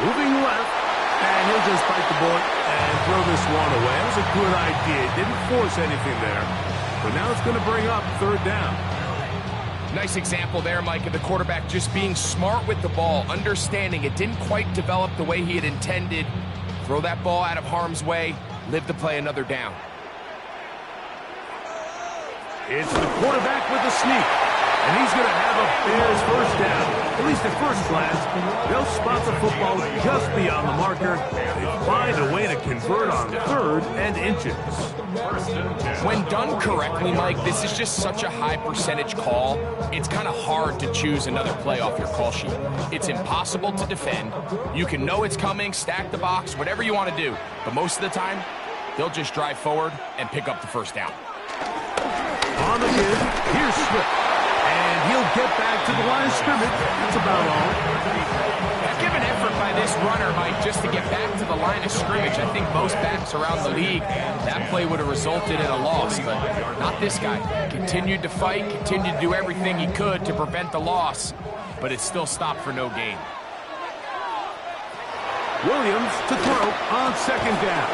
Moving left, and he'll just bite the bullet and throw this one away. That was a good idea. Didn't force anything there, but now it's going to bring up 3rd down. Nice example there, Mike, of the quarterback just being smart with the ball, understanding it didn't quite develop the way he had intended. Throw that ball out of harm's way, live to play another down. It's the quarterback with the sneak. And he's going to have a Bears first down. At least at first glance, they'll spot the football just beyond the marker. They find a way to convert on 3rd and inches. When done correctly, Mike, this is just such a high percentage call. It's kind of hard to choose another play off your call sheet. It's impossible to defend. You can know it's coming, stack the box, whatever you want to do. But most of the time, they'll just drive forward and pick up the first down. On the give, here's Swift. And he'll get back to the line of scrimmage. That's about all. Heck of an effort by this runner, Mike, just to get back to the line of scrimmage. I think most backs around the league, that play would have resulted in a loss, but not this guy. Continued to fight, continued to do everything he could to prevent the loss, but it still stopped for no gain. Williams to throw on 2nd down.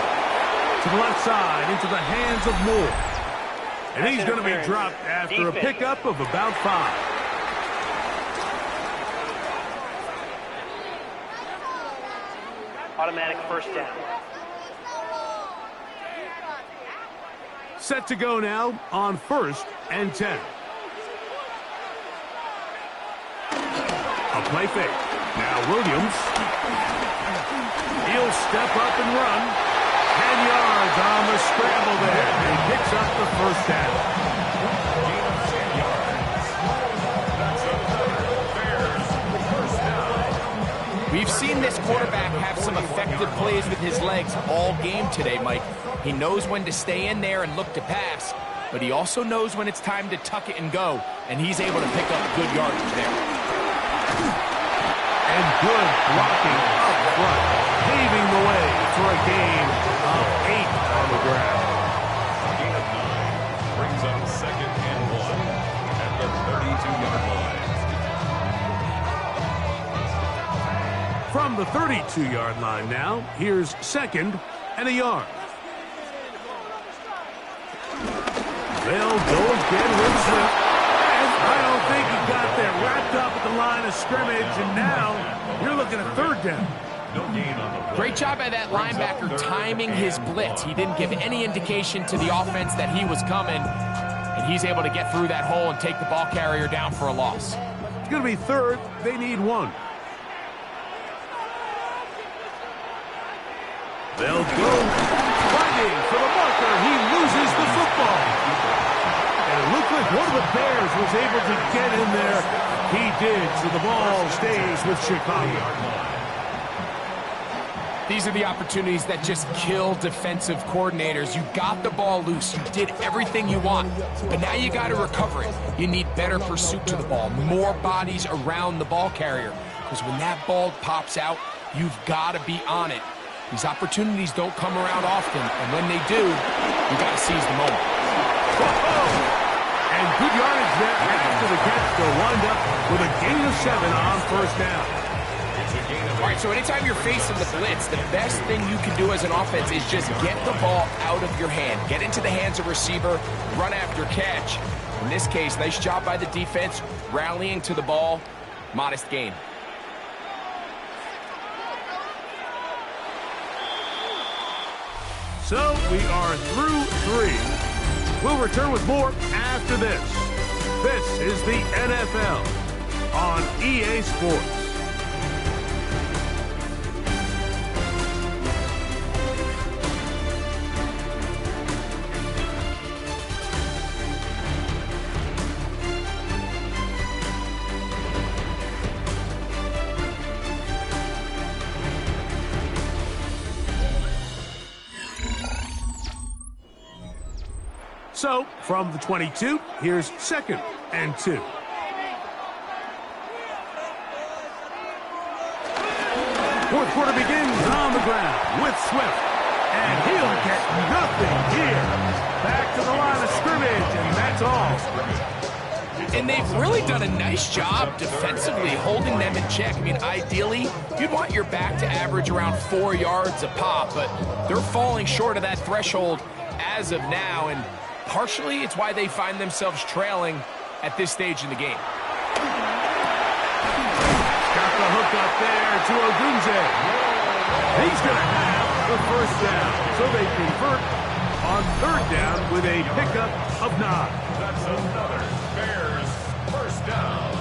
To the left side, into the hands of Moore. And he's going to be dropped after a pickup of about 5. Automatic first down. Set to go now on 1st and 10. A play fake. Now Williams. He'll step up and run. 10 yards on the scramble there. And he picks up the first down. We've seen this quarterback have some effective plays with his legs all game today, Mike. He knows when to stay in there and look to pass, but he also knows when it's time to tuck it and go, and he's able to pick up good yardage there. And good blocking up front, paving the way for a gain of 8 on the ground. Gain of 9 brings up 2nd and 1 at the 32-yard line. From the 32-yard line now, here's 2nd and a yard. They'll go again with Swift. And I don't think he got there. Wrapped up at the line of scrimmage, and now you're looking at 3rd down. No gain on the play. Great job by that linebacker timing his blitz. He didn't give any indication to the offense that he was coming, and he's able to get through that hole and take the ball carrier down for a loss. It's going to be 3rd. They need 1. They'll go fighting for the marker. He loses the football. And it looked like one of the Bears was able to get in there. He did, so the ball stays with Chicago. These are the opportunities that just kill defensive coordinators. You got the ball loose. You did everything you want. But now you got to recover it. You need better pursuit to the ball, more bodies around the ball carrier. Because when that ball pops out, you've got to be on it. These opportunities don't come around often, and when they do, you got to seize the moment. And good yardage there after the catch. They'll wind up with a gain of 7 on 1st down. All right, so anytime you're facing the blitz, the best thing you can do as an offense is just get the ball out of your hand. Get into the hands of receiver, run after catch. In this case, nice job by the defense, rallying to the ball, modest gain. So we are through 3. We'll return with more after this. This is the NFL on EA Sports. So, from the 22, here's 2nd and 2. Fourth quarter begins on the ground with Swift. And he'll get nothing here. Back to the line of scrimmage, and that's all. And they've really done a nice job defensively holding them in check. I mean, ideally, you'd want your back to average around 4 yards a pop, but they're falling short of that threshold as of now, and partially it's why they find themselves trailing at this stage in the game. Got the hook up there to Ogunze. He's going to have the first down. So they convert on 3rd down with a pickup of 9. That's another Bears first First down.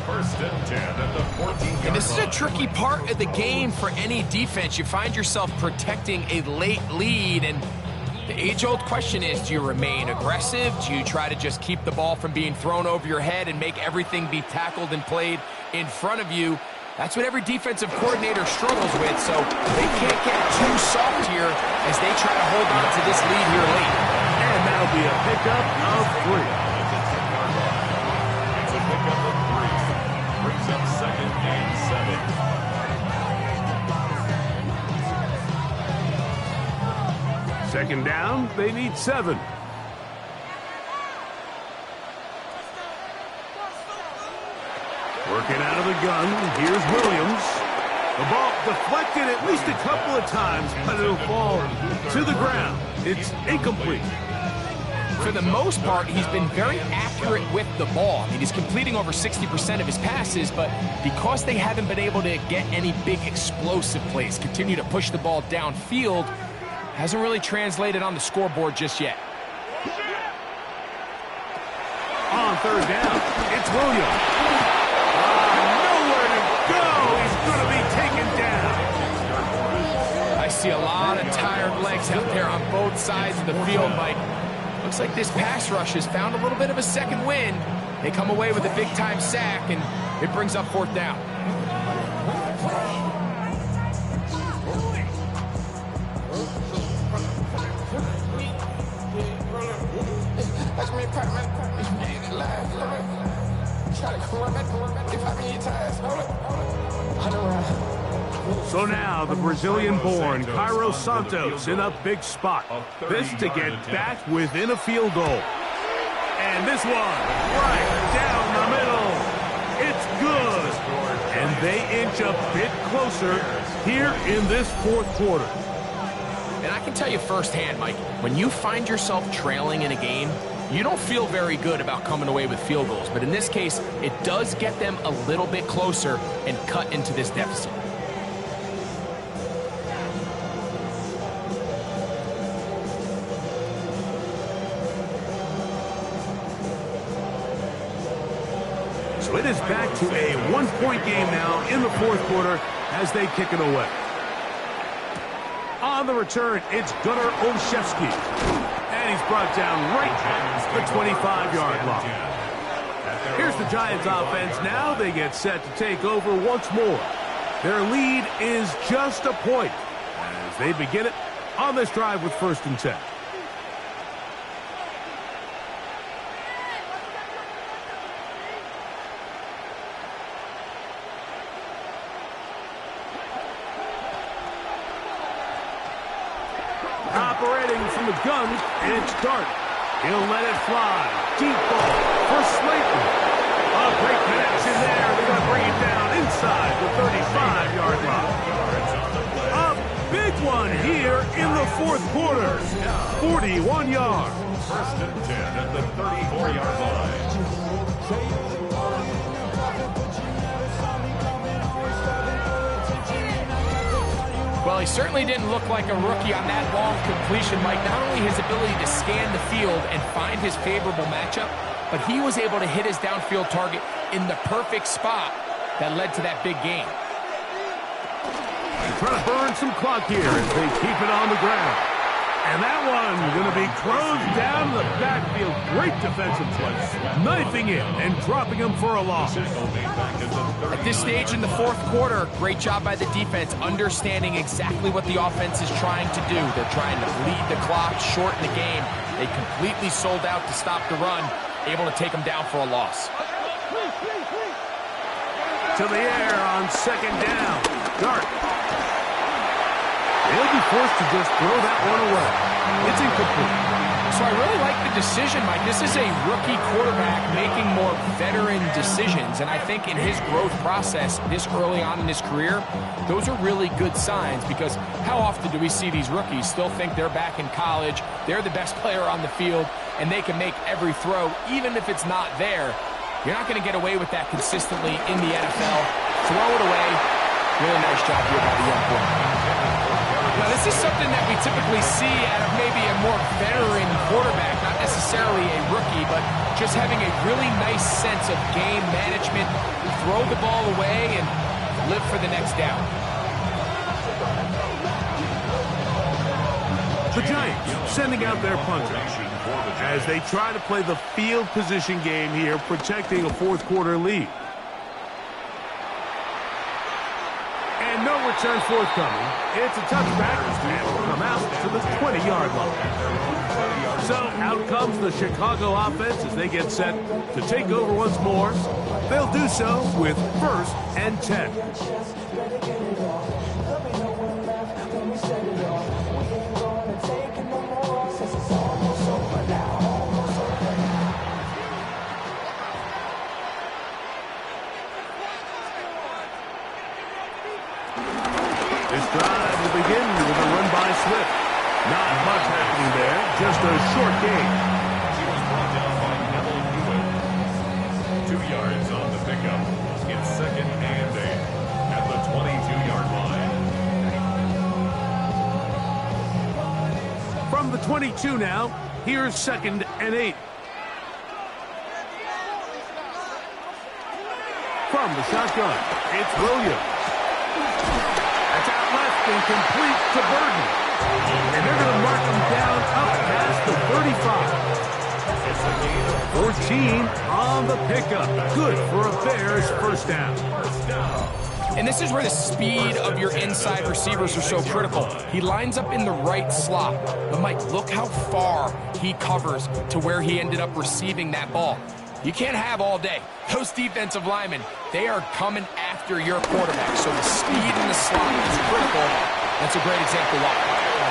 First and 10 at the 14-yard And this is a line. tricky part of the game for any defense. You find yourself protecting a late lead, and the age-old question is, do you remain aggressive? Do you try to just keep the ball from being thrown over your head and make everything be tackled and played in front of you? That's what every defensive coordinator struggles with, so they can't get too soft here as they try to hold on to this lead here late. And that'll be a pickup of 3. It's a pickup of 3. Brings up second and 7. Second down, they need 7. Working out of the gun, here's Williams. The ball deflected at least a couple of times, but it'll fall to the ground. It's incomplete. For the most part, he's been very accurate with the ball. I mean, he's completing over 60% of his passes, but because they haven't been able to get any big explosive plays, continue to push the ball downfield, hasn't really translated on the scoreboard just yet. On third down, it's Williams. Nowhere to go. He's going to be taken down. I see a lot of tired legs out there on both sides of the field, Mike. Looks like this pass rush has found a little bit of a second wind. They come away with a big-time sack, and it brings up fourth down. So now the Brazilian-born Cairo Santos in a big spot. This to get back within a field goal. And this one right down the middle. It's good. And they inch a bit closer here in this fourth quarter. And I can tell you firsthand, Mike, when you find yourself trailing in a game, you don't feel very good about coming away with field goals. But in this case, it does get them a little bit closer and cut into this deficit. So it is back to a one-point game now in the fourth quarter as they kick it away. On the return, it's Gunnar Olszewski. And he's brought down right at the 25-yard line. Here's the Giants offense now. They get set to take over once more. Their lead is just a point as they begin it on this drive with first and 10. Operating from the gun, it's Dart. He'll let it fly. Deep ball for Slayton. A great connection there. They're going to bring it down inside the 35-yard line. A big one here in the fourth quarter. 41 yards. First and 10 at the 34-yard line. Well, he certainly didn't look like a rookie on that long completion, Mike. Not only his ability to scan the field and find his favorable matchup, but he was able to hit his downfield target in the perfect spot that led to that big gain. Trying to burn some clock here as they keep it on the ground. And that one going to be closed down the backfield. Great defensive play. Knifing in and dropping him for a loss. At this stage in the fourth quarter, great job by the defense, understanding exactly what the offense is trying to do. They're trying to bleed the clock, shorten the game. They completely sold out to stop the run, able to take them down for a loss. To the air on second down. Dart. They'll be forced to just throw that one away. It's incomplete. So I really like the decision, Mike. This is a rookie quarterback making more veteran decisions, and I think in his growth process this early on in his career, those are really good signs, because how often do we see these rookies still think they're back in college, they're the best player on the field, and they can make every throw, even if it's not there. You're not going to get away with that consistently in the NFL. Throw it away. Really nice job here by the young quarterback. Now, this is something that we typically see out of maybe a more veteran quarterback, not not necessarily a rookie, but just having a really nice sense of game management, throw the ball away and live for the next down. The Giants sending out their punter as they try to play the field position game here, protecting a fourth quarter lead. And no return forthcoming. It's a touchback and will come out to the 20-yard line. So out comes the Chicago offense as they get set to take over once more. They'll do so with 1st and 10. This drive will begin with a run by Swift. Not much happening there, just a short gain. He was brought down by Neville Hewitt. 2 yards on the pickup. It's 2nd and 8 at the 22-yard line. From the 22 now, here's 2nd and 8. From the shotgun, it's Williams. That's out left and complete to Burton. And they're going to mark him down up past the 35. 14 on the pickup. Good for a Bears first down. And this is where the speed of your inside receivers are so critical. He lines up in the right slot. But, Mike, look how far he covers to where he ended up receiving that ball. You can't have all day. Those defensive linemen, they are coming after your quarterback. So the speed in the slot is critical. That's a great example why.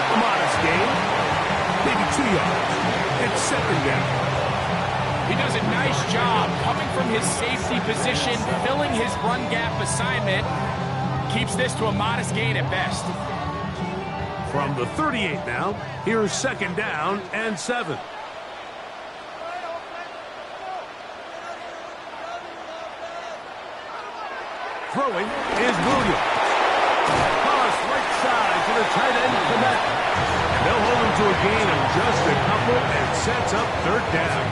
A modest gain, maybe 2 yards. It's 2nd down. He does a nice job coming from his safety position, filling his run gap assignment. Keeps this to a modest gain at best. From the 38 now, here's 2nd down and 7. Throwing is Williams. Cross right side to the tight end, Komet. And they'll hold him to a gain of just a couple and sets up 3rd down.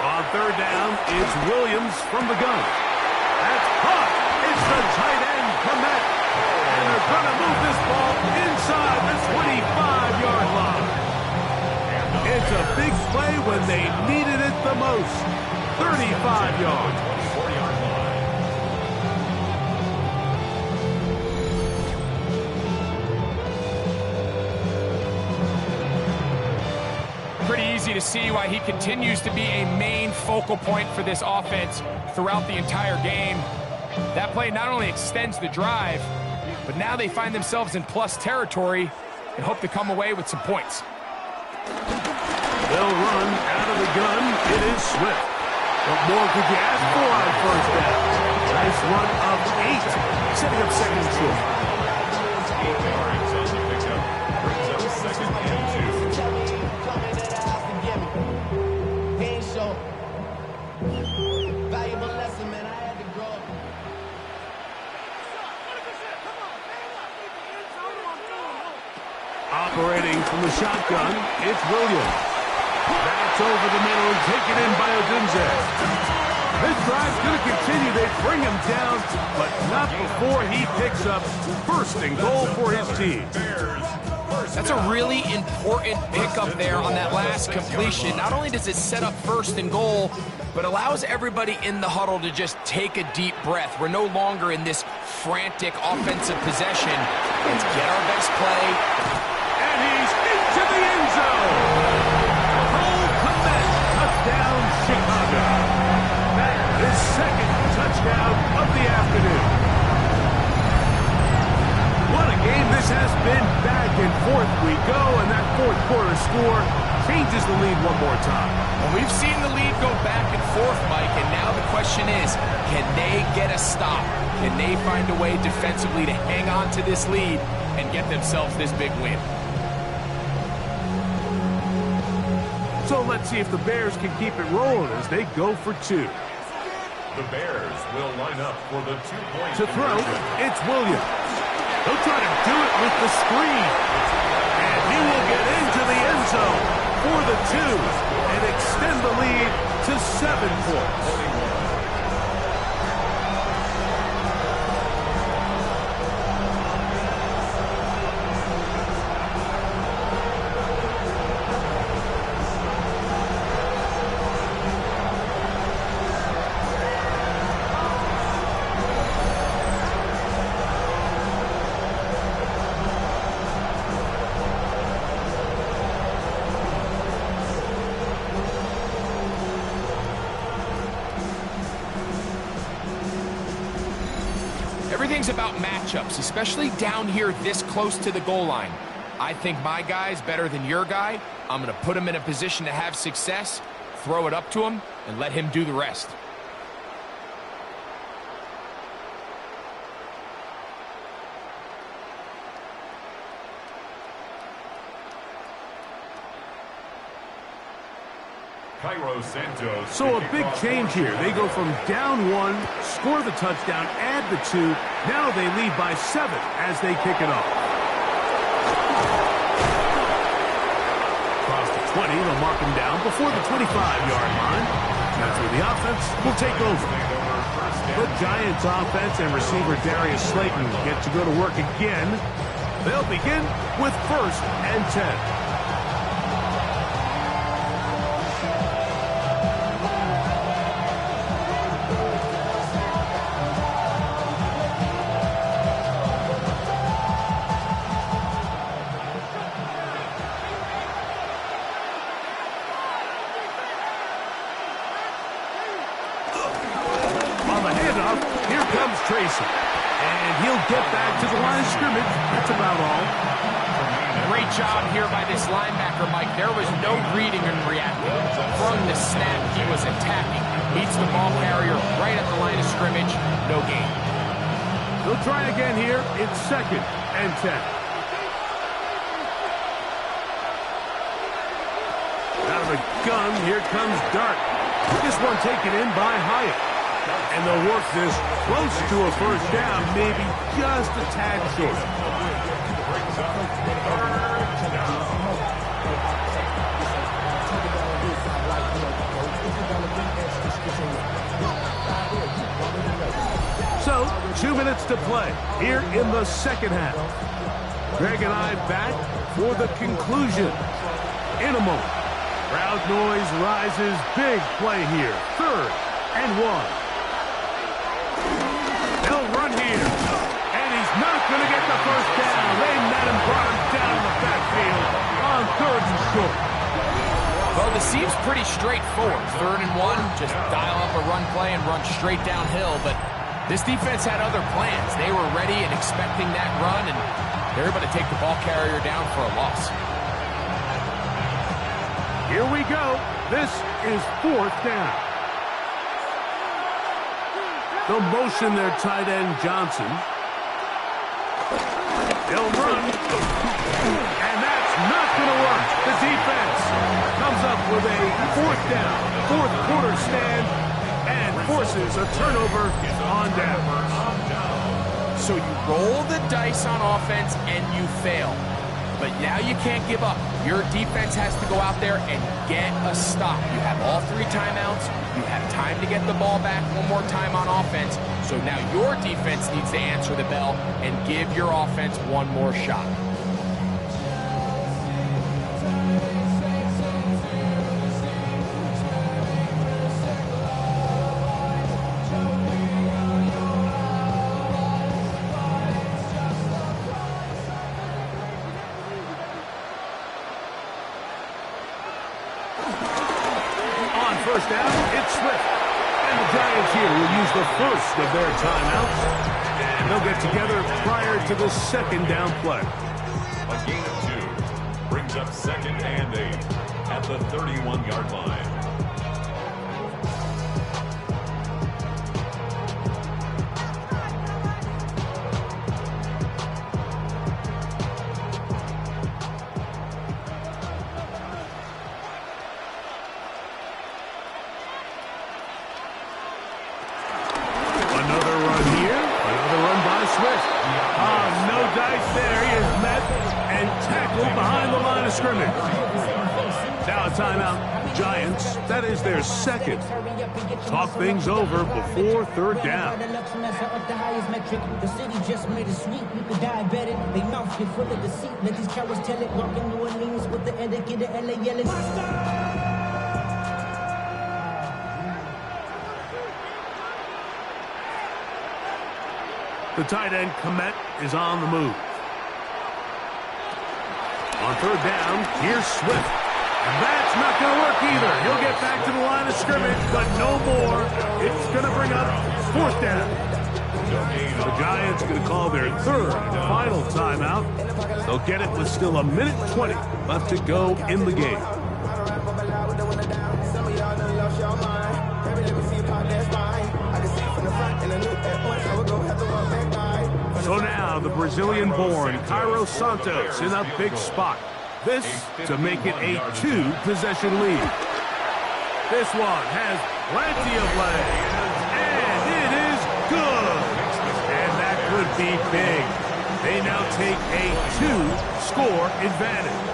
On 3rd down, it's Williams from the gun. That's caught. It's the tight end, Komet. And they're going to move this ball inside the 25-yard line. It's a big play when they needed it the most. 35 yards. Pretty easy to see why he continues to be a main focal point for this offense throughout the entire game. That play not only extends the drive, but now they find themselves in plus territory and hope to come away with some points. They'll run out of the gun. It is Swift. What more could you ask for on 1st down? Nice run of 8, setting up 2nd and short. 8 yards on the pickup. Brings up 2nd and 2. Valuable lesson, man. I had to grow up. Operating from the shotgun, it's Williams. That's over the middle and taken in by Odunze. This drive's going to continue. They bring him down, but not before he picks up 1st and goal for his team. That's a really important pickup there on that last completion. Not only does it set up 1st and goal, but allows everybody in the huddle to just take a deep breath. We're no longer in this frantic offensive possession. Let's get our best play. And he's into the end zone. Cole Komet, touchdown Chicago. That is 2nd touchdown of the afternoon. What a game this has been. Back and forth we go, and that 4th quarter score changes the lead one more time. Well, we've seen the lead go back and forth, Mike, and now the question is, can they get a stop? Can they find a way defensively to hang on to this lead and get themselves this big win? So let's see if the Bears can keep it rolling as they go for two. The Bears will line up for the 2-point To throw, conversion. it's Williams. He'll try to do it with the screen. And he will get into the end zone for the two and extend the lead to 7 points. Everything's about matchups, especially down here this close to the goal line. I think my guy's better than your guy. I'm going to put him in a position to have success, throw it up to him, and let him do the rest. Cairo Santos. So a big change here. They go from down 1, score the touchdown, add the 2. Now they lead by 7 as they kick it off. Across the 20, they'll mark him down before the 25-yard line. That's where the offense will take over. The Giants offense and receiver Darius Slayton get to go to work again. They'll begin with 1st and 10. Tracy. And he'll get back to the line of scrimmage. That's about all. Great job here by this linebacker, Mike. There was no reading and reacting. From the snap, he was attacking. Beats the ball carrier right at the line of scrimmage. No gain. They'll try again here. It's 2nd and 10. Out of the gun, here comes Dart. This one taken in by Hyatt. And they'll work this close to a 1st down, maybe just a tad short. So, 2 minutes to play here in the 2nd half. Greg and I back for the conclusion in a moment. Crowd noise rises. Big play here. 3rd and 1. They'll run here, and he's not going to get the 1st down. They met him, brought him down in the backfield on 3rd and short. Well, this seems pretty straightforward. 3rd and 1, just dial up a run play and run straight downhill. But this defense had other plans. They were ready and expecting that run, and they're able to take the ball carrier down for a loss. Here we go. This is 4th down. They'll motion their tight end, Johnson. They'll run. And that's not going to work. The defense comes up with a 4th down, 4th quarter stand, and forces a turnover on down. So you roll the dice on offense and you fail. But now you can't give up. Your defense has to go out there and get a stop. You have all 3 timeouts. You have time to get the ball back one more time on offense. So now your defense needs to answer the bell and give your offense one more shot. First down, it's Swift. And the Giants here will use the first of their timeouts. And they'll get together prior to the 2nd down play. A gain of 2 brings up 2nd and 8 at the 31-yard line. scrimmage. Now a timeout. Giants, that is their second. Talk things over before third down. The city just made it sweet. People diabetic. They mouth get full of deceit. Let these cowards tell it. Walking New Orleans with the etiquette of LA yelling. The tight end, Komet, is on the move. On third down, here's Swift. That's not going to work either. He'll get back to the line of scrimmage, but no more. It's going to bring up fourth down. The Giants going to call their third and final timeout. They'll get it with still 1:20 left to go in the game. So now the Brazilian-born Cairo Santos in a big spot. This to make it a two-possession lead. This one has plenty of legs, and it is good. And that could be big. They now take a two-score advantage.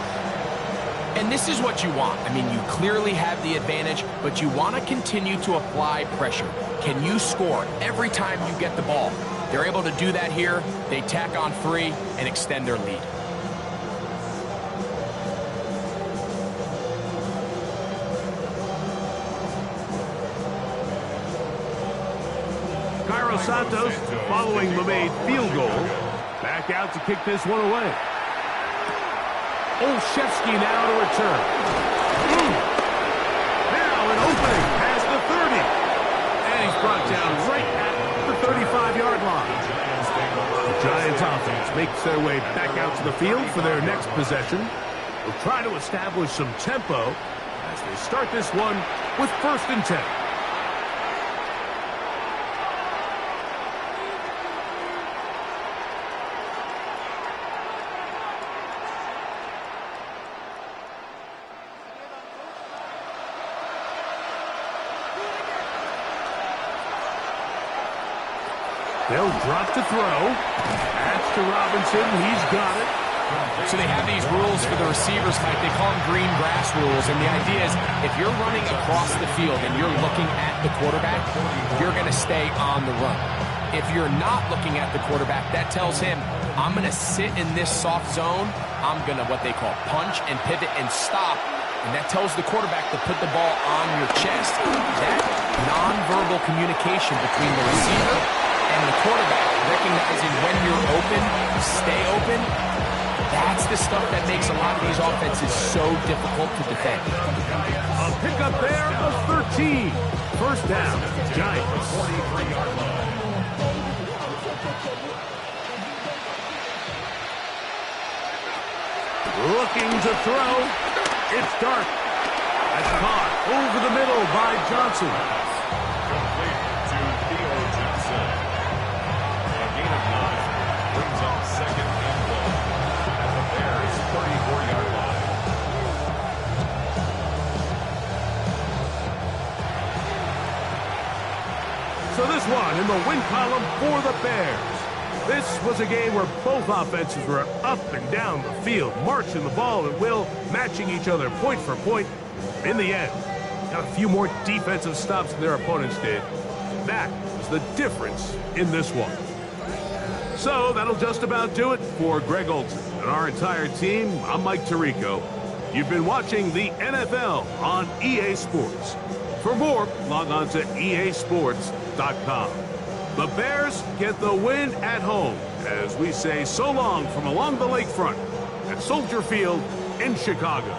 And this is what you want. I mean, you clearly have the advantage, but you want to continue to apply pressure. Can you score every time you get the ball? They're able to do that here. They tack on 3 and extend their lead. Cairo Santos, following the made field goal, back out to kick this one away. Olszewski now to return. Now an opening past the 30. And he's brought down right at the 35-yard line. The Giants offense makes their way back out to the field for their next possession. They'll try to establish some tempo as they start this one with 1st and 10. They'll drop to throw. That's to Robinson. He's got it. So they have these rules for the receivers, Mike. They call them green grass rules. And the idea is if you're running across the field and you're looking at the quarterback, you're going to stay on the run. If you're not looking at the quarterback, that tells him, I'm going to sit in this soft zone. I'm going to what they call punch and pivot and stop. And that tells the quarterback to put the ball on your chest. That nonverbal communication between the receiver and the quarterback, recognizing when you're open, stay open, that's the stuff that makes a lot of these offenses so difficult to defend. A pickup there of 13. First down, Giants. Looking to throw. It's dark. That's caught over the middle by Johnson. Brings up 2nd and 1 at the Bears' 34-yard line. So this one in the win column for the Bears. This was a game where both offenses were up and down the field, marching the ball at will, matching each other point for point. In the end, got a few more defensive stops than their opponents did. That was the difference in this one. So that'll just about do it for Greg Olson and our entire team. I'm Mike Tirico. You've been watching the NFL on EA Sports. For more, log on to easports.com. The Bears get the win at home as we say so long from along the lakefront at Soldier Field in Chicago.